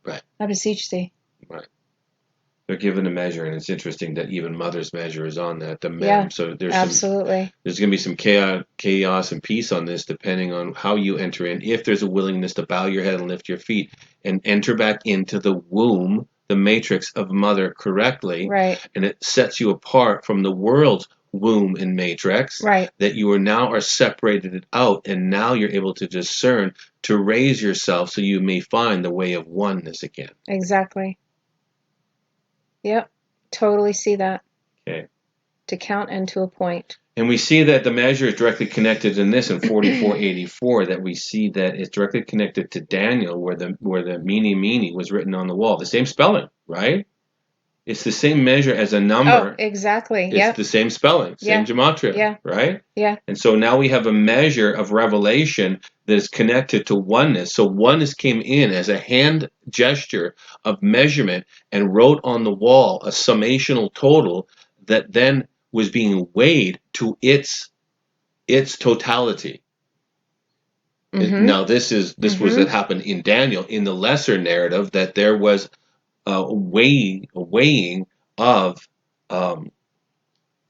Right. I beseech thee. Right. They're given a measure, and it's interesting that even mother's measure is on that, the mem. Yeah, So there's absolutely. there's going to be some chaos and peace on this, depending on how you enter in. If there's a willingness to bow your head and lift your feet and enter back into the womb, the matrix of mother correctly, Right. and it sets you apart from the world's womb and matrix, Right. that you are separated it out, and now you're able to discern, to raise yourself so you may find the way of oneness again. Exactly. Yep. Totally see that. Okay. To count and to a point. And we see that the measure is directly connected in this in 4484, that we see that it's directly connected to Daniel, where the mene mene was written on the wall. The same spelling, right? It's the same measure as a number. Oh, exactly. It's the same spelling, same gematria, right? Yeah. And so now we have a measure of revelation that is connected to oneness. So oneness came in as a hand gesture of measurement and wrote on the wall a summational total that then was being weighed to its totality. Mm-hmm. Now this was what happened in Daniel. In the lesser narrative, that there was a weighing of an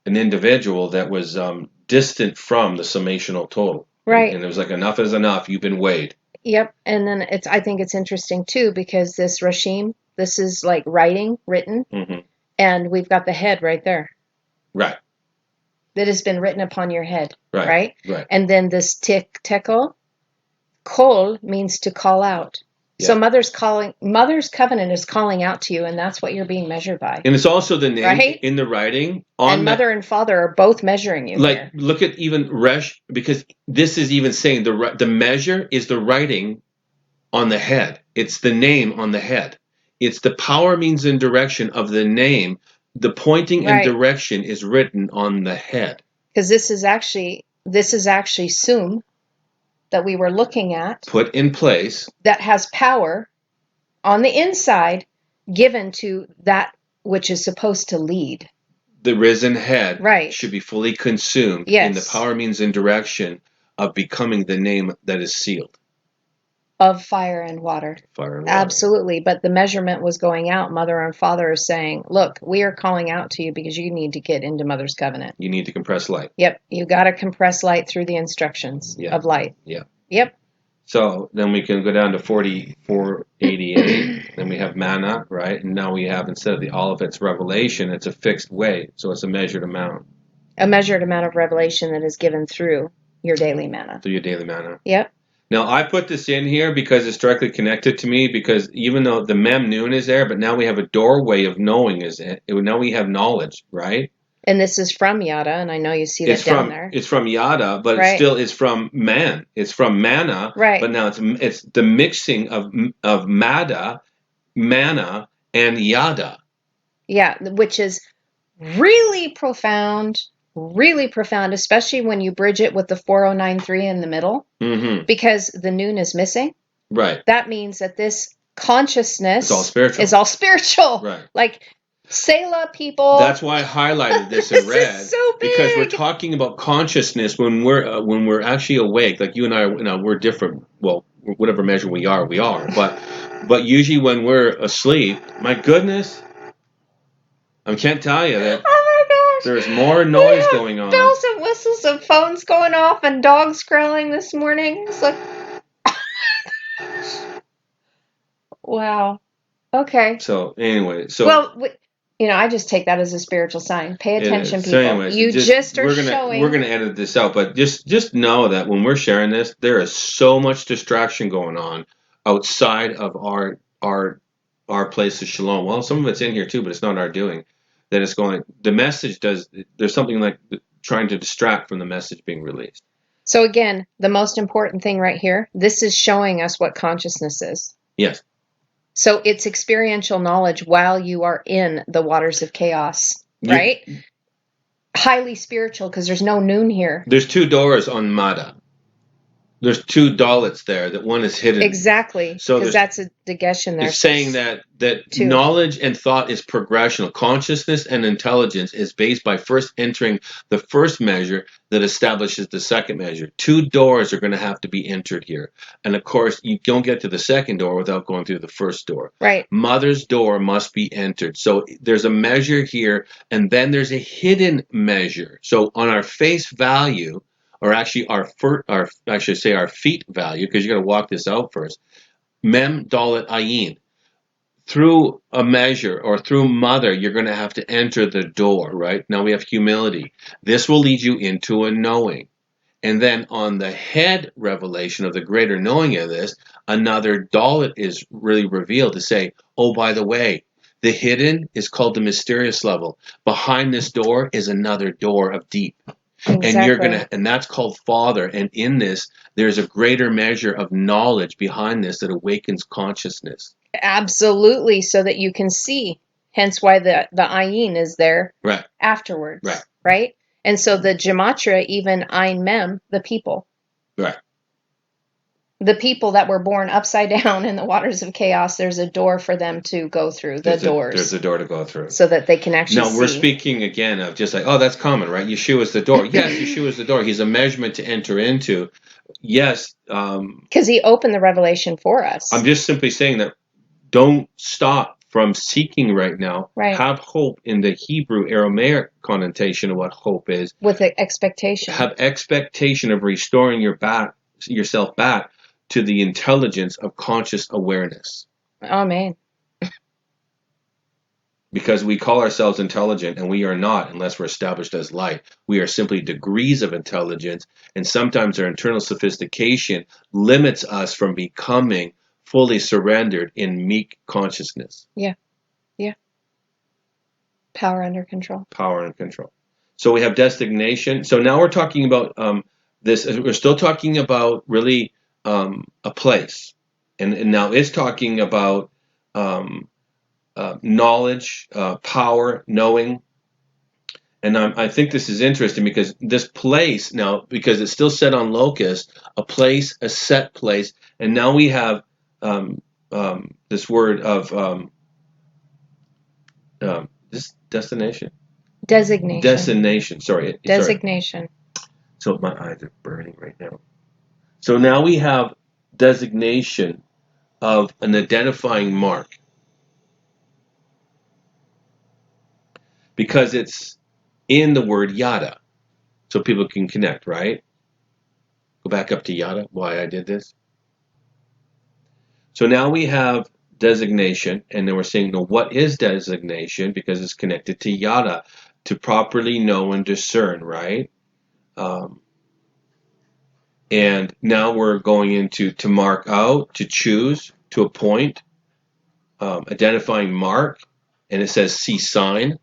individual that was distant from the summational total. Right. And it was like, enough is enough. You've been weighed. Yep. And then I think it's interesting too, because this Rashim, this is like written, Mm-hmm. and we've got the head right there. Right. That has been written upon your head. Right. And then this tekel, kol means to call out. Yeah. So mother's covenant is calling out to you, and that's what you're being measured by. And it's also the name, right? In the writing. And mother and father are both measuring you. Like, here. Look at even Resh, because this is even saying the measure is the writing on the head. It's the name on the head. It's the power, means, and direction of the name. The pointing and direction is written on the head. Because this is actually Sum that we were looking at. Put in place. That has power on the inside given to that which is supposed to lead. The risen head right. should be fully consumed in the power, means, and direction of becoming the name that is sealed. Of fire and water. Fire and water. Absolutely. But the measurement was going out. Mother and father are saying, look, we are calling out to you because you need to get into mother's covenant. You need to compress light. Yep. You got to compress light through the instructions of light. Yeah. Yep. So then we can go down to 4488. Then we have manna, right? And now we have, instead of the Olivet's revelation, it's a fixed weight. So it's a measured amount. A measured amount of revelation that is given through your daily manna. Through your daily manna. Yep. Now, I put this in here because it's directly connected to me, because even though the mem noon is there, but now we have a doorway of knowing. Now we have knowledge, right? And this is from Yada, and I know you see that down there. It's from Yada, but it still is from man. It's from manna, right? But now it's the mixing of Mada, manna, and Yada. Yeah, which is really profound, especially when you bridge it with the 4093 in the middle, because the noon is missing. Right. That means that this consciousness is all spiritual. Right. Like, Selah, people. That's why I highlighted this in red. This is so big. Because we're talking about consciousness when we're actually awake. Like you and I, we're different. Well, whatever measure we are. But usually when we're asleep, my goodness, I can't tell you that. Oh my gosh. There's more noise going on. Bells and whistles and phones going off and dogs growling this morning. It's like, wow. Okay. So anyway, well, I just take that as a spiritual sign. Pay attention, people. So anyways, you just are showing. We're gonna edit this out, but just know that when we're sharing this, there is so much distraction going on outside of our our place of shalom. Well, some of it's in here too, but it's not our doing. That it's going. The message does. There's something like trying to distract from the message being released. So again, the most important thing right here, this is showing us what consciousness is. Yes. So it's experiential knowledge while you are in the waters of chaos, right? Highly spiritual, because there's no noon here. There's 2 doors on Mada. There's 2 Dalits there. That one is hidden. Exactly, So because that's a Dageshan there. It's saying that 2. knowledge and thought is progressional. Consciousness and intelligence is based by first entering the first measure that establishes the second measure. 2 doors are going to have to be entered here. And of course, you don't get to the second door without going through the first door. Right. Mother's door must be entered. So there's a measure here, and then there's a hidden measure. So on our face value, or actually our feet value, because you got to walk this out first. Mem Dalet Ayin. Through a measure or through mother, you're going to have to enter the door, right? Now we have humility. This will lead you into a knowing. And then on the head revelation of the greater knowing of this, another Dalet is really revealed to say, oh, by the way, the hidden is called the mysterious level. Behind this door is another door of deep. Exactly. And that's called Father. And in this, there's a greater measure of knowledge behind this that awakens consciousness. Absolutely, so that you can see. Hence why the ayin is there Right. afterwards. Right. Right? And so the gematria, even Ayin Mem, the people. Right. The people that were born upside down in the waters of chaos, there's a door for them to go through, There's doors. a door to go through. So that they can actually Now, we're speaking again of just like, oh, that's common, right? Yeshua's the door. Yes, Yeshua's the door. He's a measurement to enter into. Yes. Because he opened the revelation for us. I'm just simply saying that don't stop from seeking right now. Right. Have hope in the Hebrew Aramaic connotation of what hope is. With expectation. Have expectation of restoring yourself back to the intelligence of conscious awareness. Amen. Because we call ourselves intelligent, and we are not unless we're established as light. We are simply degrees of intelligence, and sometimes our internal sophistication limits us from becoming fully surrendered in meek consciousness. Yeah. Yeah. Power under control. Power and control. So we have designation. So now we're talking about this. We're still talking about really a place, and now it's talking about knowledge, power, knowing. And I think this is interesting because this place now, because it's still set on Locus, a place, a set place, and now we have this word of this destination. Designation. Designation. Sorry. Designation. So my eyes are burning right now. So now we have designation of an identifying mark. Because it's in the word yada. So people can connect, right? Go back up to yada, why I did this. So now we have designation, and then we're saying, no, what is designation? Because it's connected to yada, to properly know and discern, right? And now we're going into to mark out, to choose, to appoint, identifying mark, and it says see sign.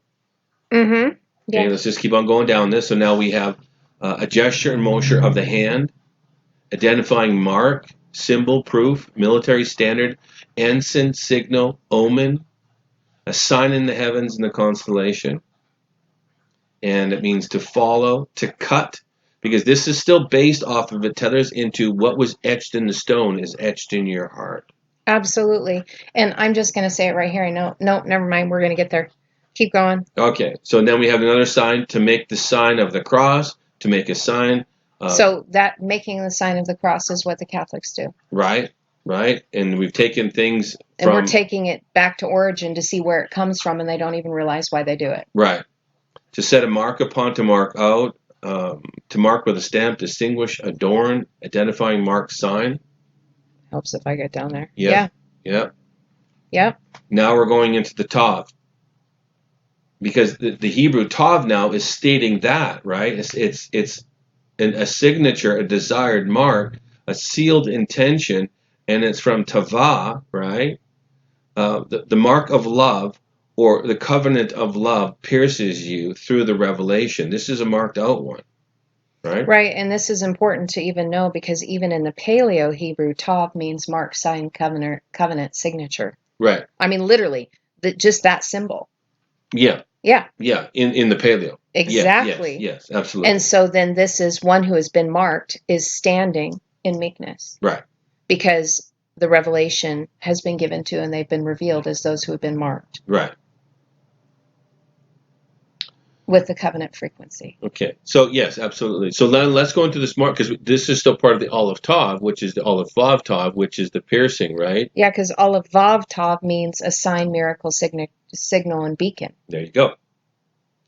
Mm-hmm. Yeah. Okay, let's just keep on going down this. So now we have a gesture and motion of the hand, identifying mark, symbol, proof, military standard, ensign, signal, omen, a sign in the heavens and the constellation. And it means to follow, to cut, because this is still based off of it tethers into what was etched in the stone is etched in your heart. Absolutely. And I'm just going to say it right here. I know. No, never mind. We're going to get there. Keep going. Okay. So then we have another sign, to make the sign of the cross, to make a sign. So that making the sign of the cross is what the Catholics do. Right. And we've taken things and we're taking it back to origin to see where it comes from, and they don't even realize why they do it. Right. To set a mark upon, to mark out, to mark with a stamp, distinguish, adorn, identifying mark, sign. Helps if I get down there. Yeah. Now we're going into the Tav. Because the Hebrew Tav now is stating that, right? It's a signature, a desired mark, a sealed intention, and it's from Tava, right? the mark of love or the covenant of love pierces you through the revelation. This is a marked out one, right? Right, and this is important to even know because even in the Paleo Hebrew, Tav means mark, sign, covenant, signature. Right. I mean, literally, just that symbol. Yeah. Yeah. Yeah. In the paleo. Exactly. Yes. Absolutely. And so then this is one who has been marked is standing in meekness. Right. Because the revelation has been given to and they've been revealed as those who have been marked. Right. With the covenant frequency. Okay. So yes, absolutely. So then let's go into this mark because this is still part of the Aleph Tav, which is the Aleph Vav Tav, which is the piercing, right? Yeah, because Aleph Vav Tav means a sign, miracle, signal, and beacon. There you go.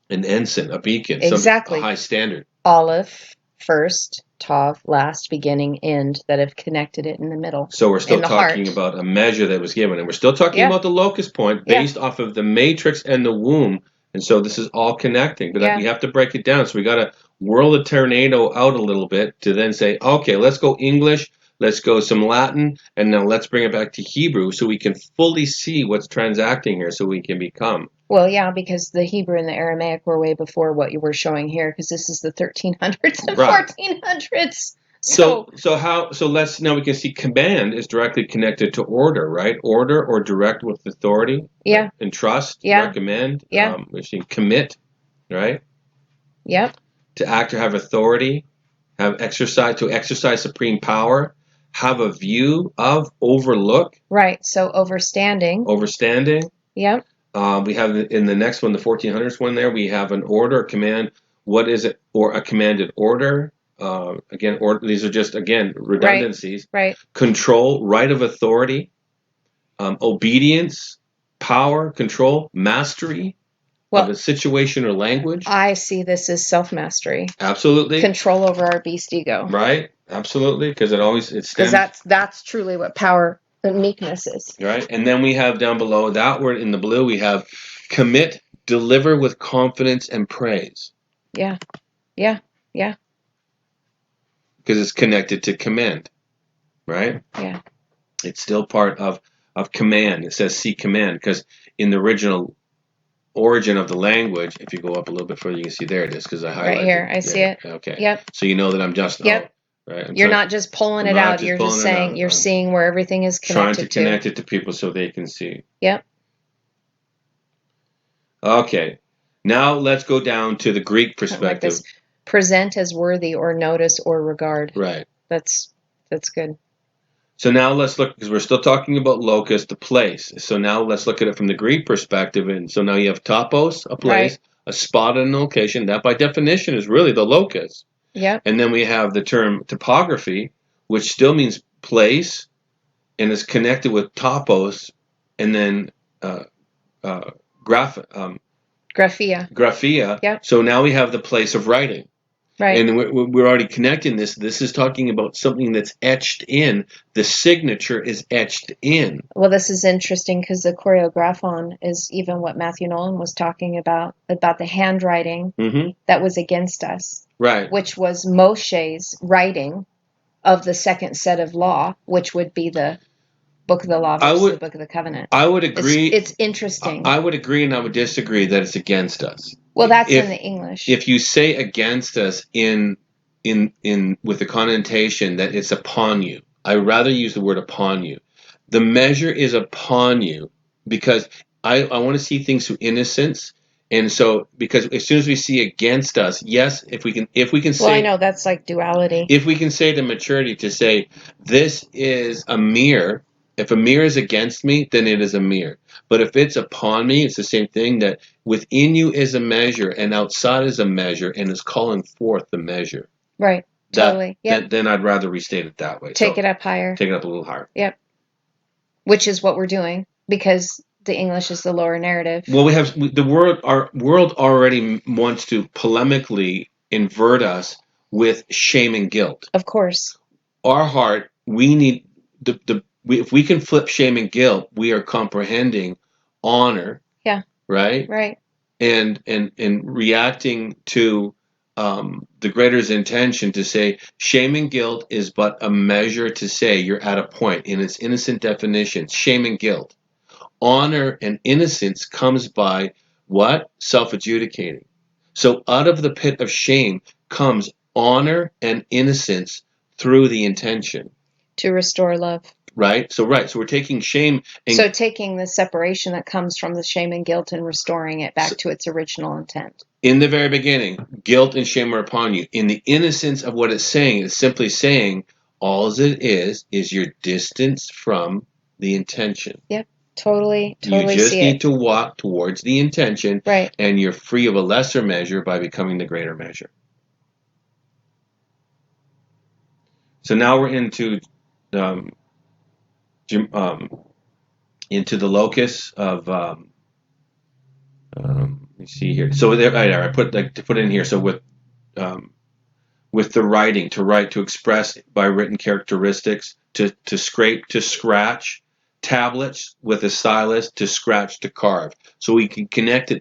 An ensign, a beacon, Exactly. A high standard. Aleph first, Tav last, beginning, end that have connected it in the middle. So we're still talking about a measure that was given, and we're still talking about the locus point based off of the matrix and the womb. And so this is all connecting, but we have to break it down. So we got to whirl the tornado out a little bit to then say, okay, let's go English, let's go some Latin, and now let's bring it back to Hebrew so we can fully see what's transacting here so we can become. Well, yeah, because the Hebrew and the Aramaic were way before what you were showing here, because this is the 1300s and 1400s. So let's now we can see command is directly connected to order, right? Order or direct with authority. Yeah. Right? And trust. Yeah. Recommend. Yeah. We're seeing commit, right? Yep. To act or have authority, exercise supreme power, have a view of, overlook. Right. So overstanding. Yep. We have in the next one, the 1400s one there, we have an order, a command. What is it? Or a commanded order. Again, these are just, redundancies. Right. Control, right of authority, obedience, power, control, mastery of a situation or language. I see this as self-mastery. Absolutely. Control over our beast ego. Right. Absolutely. Because because that's truly what power and meekness is. Right. And then we have down below that word in the blue, we have commit, deliver with confidence and praise. Yeah. Yeah. Yeah. Because it's connected to command, right? Yeah. It's still part of command. It says see command because in the original origin of the language, if you go up a little bit further, you can see there it is because I highlighted. Right here, I see it. Okay. Yep. So you know that I'm just right. You're not just pulling it out. You're just saying you're seeing where everything is connected trying to connect it to people so they can see. Yep. Okay. Now let's go down to the Greek perspective. Like present as worthy or notice or regard. Right. That's good. So now let's look, because we're still talking about locus, the place. So now let's look at it from the Greek perspective. And so now you have topos, a place, a spot and a location. That by definition is really the locus. Yep. And then we have the term topography, which still means place and is connected with topos and then graphia. Yep. So now we have the place of writing. Right. And we're already connecting this. This is talking about something that's etched in. The signature is etched in. Well, this is interesting because the choreographon is even what Matthew Nolan was talking about the handwriting that was against us. Right. Which was Moshe's writing of the second set of law, which would be the Book of the Law versus the Book of the Covenant. I would agree. It's interesting. I would agree and I would disagree that it's against us. Well, that's in the English. If you say against us in with the connotation that it's upon you, I would rather use the word upon you. The measure is upon you because I want to see things through innocence. And so, because as soon as we see against us, yes, if we can say, well, I know that's like duality. If we can say to maturity to say, this is a mirror. If a mirror is against me, then it is a mirror. But if it's upon me, it's the same thing that within you is a measure and outside is a measure and is calling forth the measure. Right. Totally. Yeah. Then I'd rather restate it that way. Take it up higher. Take it up a little higher. Yep. Which is what we're doing because the English is the lower narrative. Well, our world already wants to polemically invert us with shame and guilt. Of course. Our heart, we need if we can flip shame and guilt, we are comprehending honor. Yeah. Right. Right. And reacting to the greater's intention to say shame and guilt is but a measure to say you're at a point in its innocent definition. Shame and guilt. honor and innocence comes by what? Self-adjudicating. So out of the pit of shame comes honor and innocence through the intention. To restore love. Right? So we're taking shame and So taking the separation that comes from the shame and guilt and restoring it back to its original intent. in the very beginning, guilt and shame are upon you. In the innocence of what it's saying, it's simply saying all it is your distance from the intention. Yep. Totally You just see need it. to walk towards the intention, Right. and you're free of a lesser measure by becoming the greater measure. So now we're into the locus of let me see here. So there, I put in here. So with the writing, to write, to express by written characteristics, to scrape, to scratch, tablets with a stylus, to scratch, to carve. So we can connect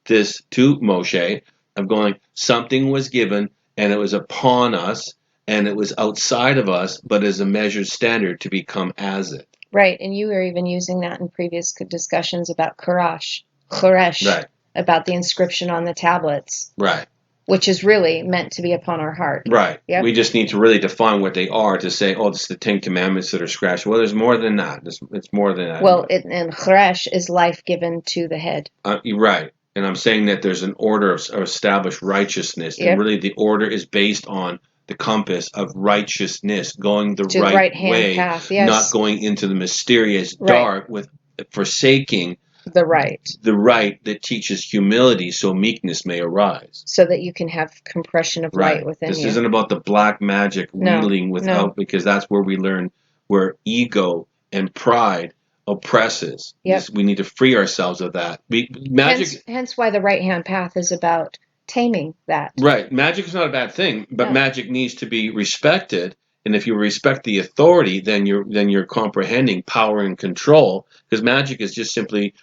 this to Moshe of going, something was given and it was upon us and it was outside of us, but as a measured standard to become as it. Right, and you were even using that in previous discussions about Choresh, right, about the inscription on the tablets. Right. Which is really meant to be upon our heart. Right. Yep. We just need to really define what they are to say, oh, it's the 10 Commandments that are scratched. Well, there's more than that. It's more than that. Well, and Choresh is life given to the head. You're right. And I'm saying that there's an order of established righteousness. Yep. And really the order is based on the compass of righteousness, going the to right hand way, path. Yes. not going into the mysterious dark with forsaking the right that teaches humility so meekness may arise. So that you can have compression of light within this you. This isn't about the black magic wheeling without, because that's where we learn where ego and pride oppresses. Yep. We need to free ourselves of that. Hence why the right-hand path is about taming that. Right. Magic is not a bad thing, but magic needs to be respected. And if you respect the authority, then you're comprehending power and control, because magic is just simply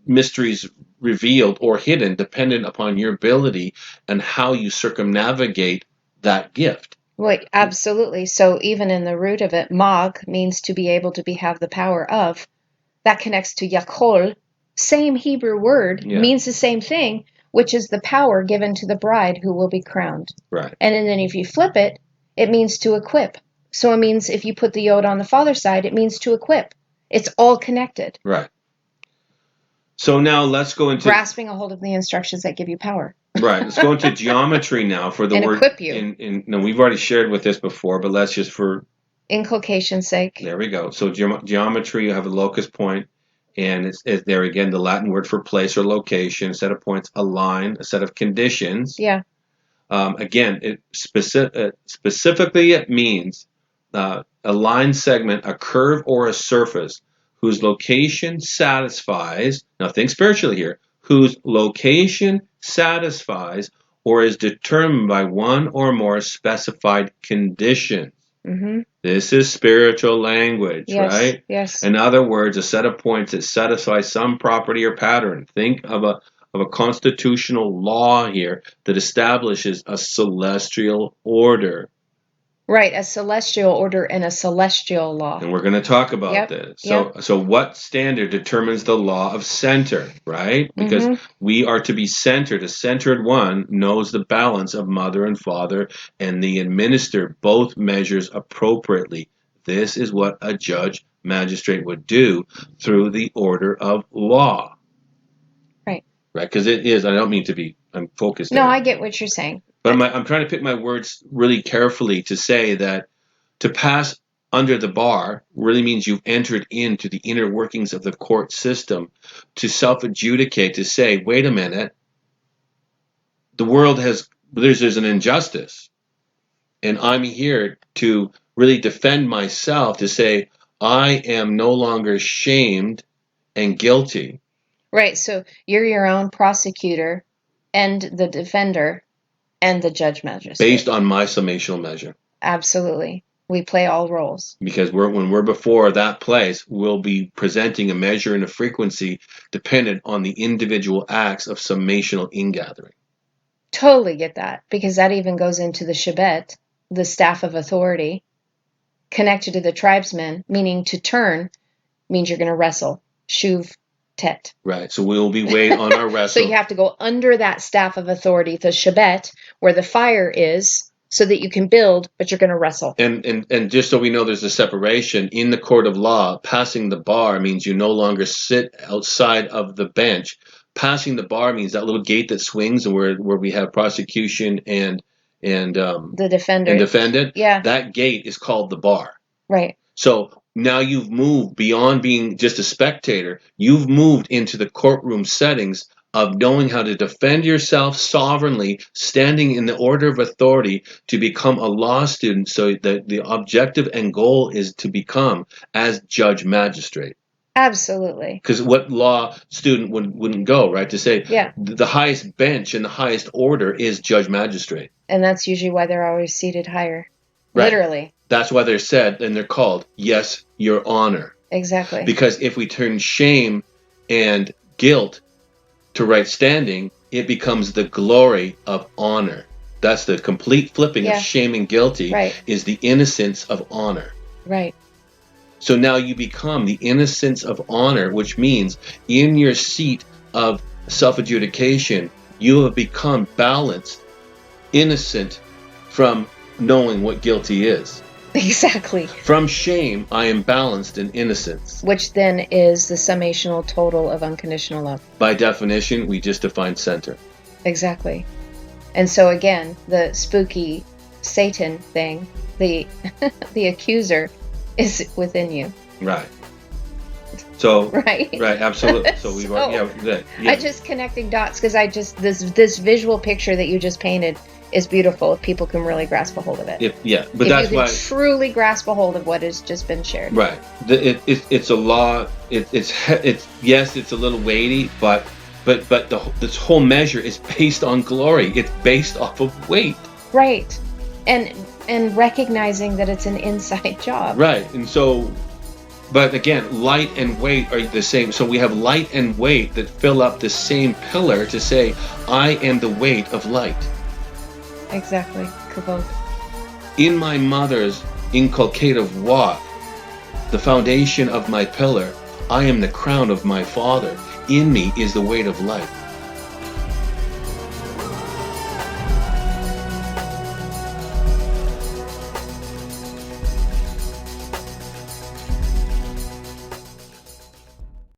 mysteries revealed or hidden dependent upon your ability and how you circumnavigate that gift. Right, absolutely. So even in the root of it, mag means to be able to have the power of. That connects to yakol, same Hebrew word, means the same thing, which is the power given to the bride who will be crowned. Right. And then if you flip it, it means to equip. So it means if you put the yod on the father side, it means to equip. It's all connected. Right. So now let's go into grasping a hold of the instructions that give you power. Right. Let's go into geometry now for the and word. Equip you. No, we've already shared with this before, but let's just for inculcation's sake. There we go. So geometry, you have a locus point, and it's there again, the Latin word for place or location, a set of points, a line, a set of conditions. Yeah. Again, it specifically it means a line segment, a curve or a surface whose location satisfies, now think spiritually here, whose location satisfies or is determined by one or more specified conditions. Mm-hmm. This is spiritual language, right? Yes. In other words, a set of points that satisfy some property or pattern. Think of a constitutional law here that establishes a celestial order. Right, a celestial order and a celestial law. And we're going to talk about this. So what standard determines the law of center, right? Because we are to be centered. A centered one knows the balance of mother and father, and they administer both measures appropriately. This is what a judge, magistrate would do through the order of law. Right. Right, because it is, I don't mean to be, I'm focused. No, I get what you're saying. But I'm trying to pick my words really carefully to say that to pass under the bar really means you've entered into the inner workings of the court system to self-adjudicate, to say, wait a minute, the world there's an injustice. And I'm here to really defend myself, to say, I am no longer shamed and guilty. Right, so you're your own prosecutor and the defender and the judge magistrate. Based on my summational measure. Absolutely. We play all roles. Because when we're before that place, we'll be presenting a measure and a frequency dependent on the individual acts of summational ingathering. Totally get that, because that even goes into the Shebet, the staff of authority, connected to the tribesmen, meaning to turn means you're going to wrestle. shuv tet. Right. So we'll be weighed on our So wrestle. you have to go under that staff of authority, the shabet, where the fire is, so that you can build, but you're going to wrestle. And just so we know, there's a separation in the court of law. Passing the bar means you no longer sit outside of the bench. Passing the bar means that little gate that swings, and where we have prosecution and The defender. and defendant. Yeah. That gate is called the bar. Right. So now you've moved beyond being just a spectator. You've moved into the courtroom settings of knowing how to defend yourself sovereignly, standing in the order of authority to become a law student. So the objective and goal is to become as judge magistrate. Absolutely. Because what law student wouldn't go, right? To say Yeah. the highest bench and the highest order is judge magistrate. And that's usually why they're always seated higher. Right. Literally. That's why they're said and they're called, yes, your honor. Exactly. Because if we turn shame and guilt to right standing, it becomes the glory of honor. That's the complete flipping Yeah. of shame and guilty, Right. is the innocence of honor. Right. So now you become the innocence of honor, which means in your seat of self-adjudication, you have become balanced, innocent from knowing what guilty is. Exactly. From shame, I am balanced in innocence. Which then is the summational total of unconditional love. By definition, we just define center. Exactly. And so again, the spooky Satan thing, the the accuser is within you. Right. So Right. right, absolutely. So we've So, yeah. I just connecting dots because I just this visual picture that you just painted is beautiful if people can really grasp a hold of it. But if that's you why can truly grasp a hold of what has just been shared. right. It's a law. It's yes, it's a little weighty, but this whole measure is based on glory. It's based off of weight. Right. And recognizing that it's an inside job. Right. And so, but again, light and weight are the same. So we have light and weight that fill up the same pillar to say, I am the weight of light. Exactly. Kavod. In my mother's inculcative walk, the foundation of my pillar, I am the crown of my father. In me is the weight of light.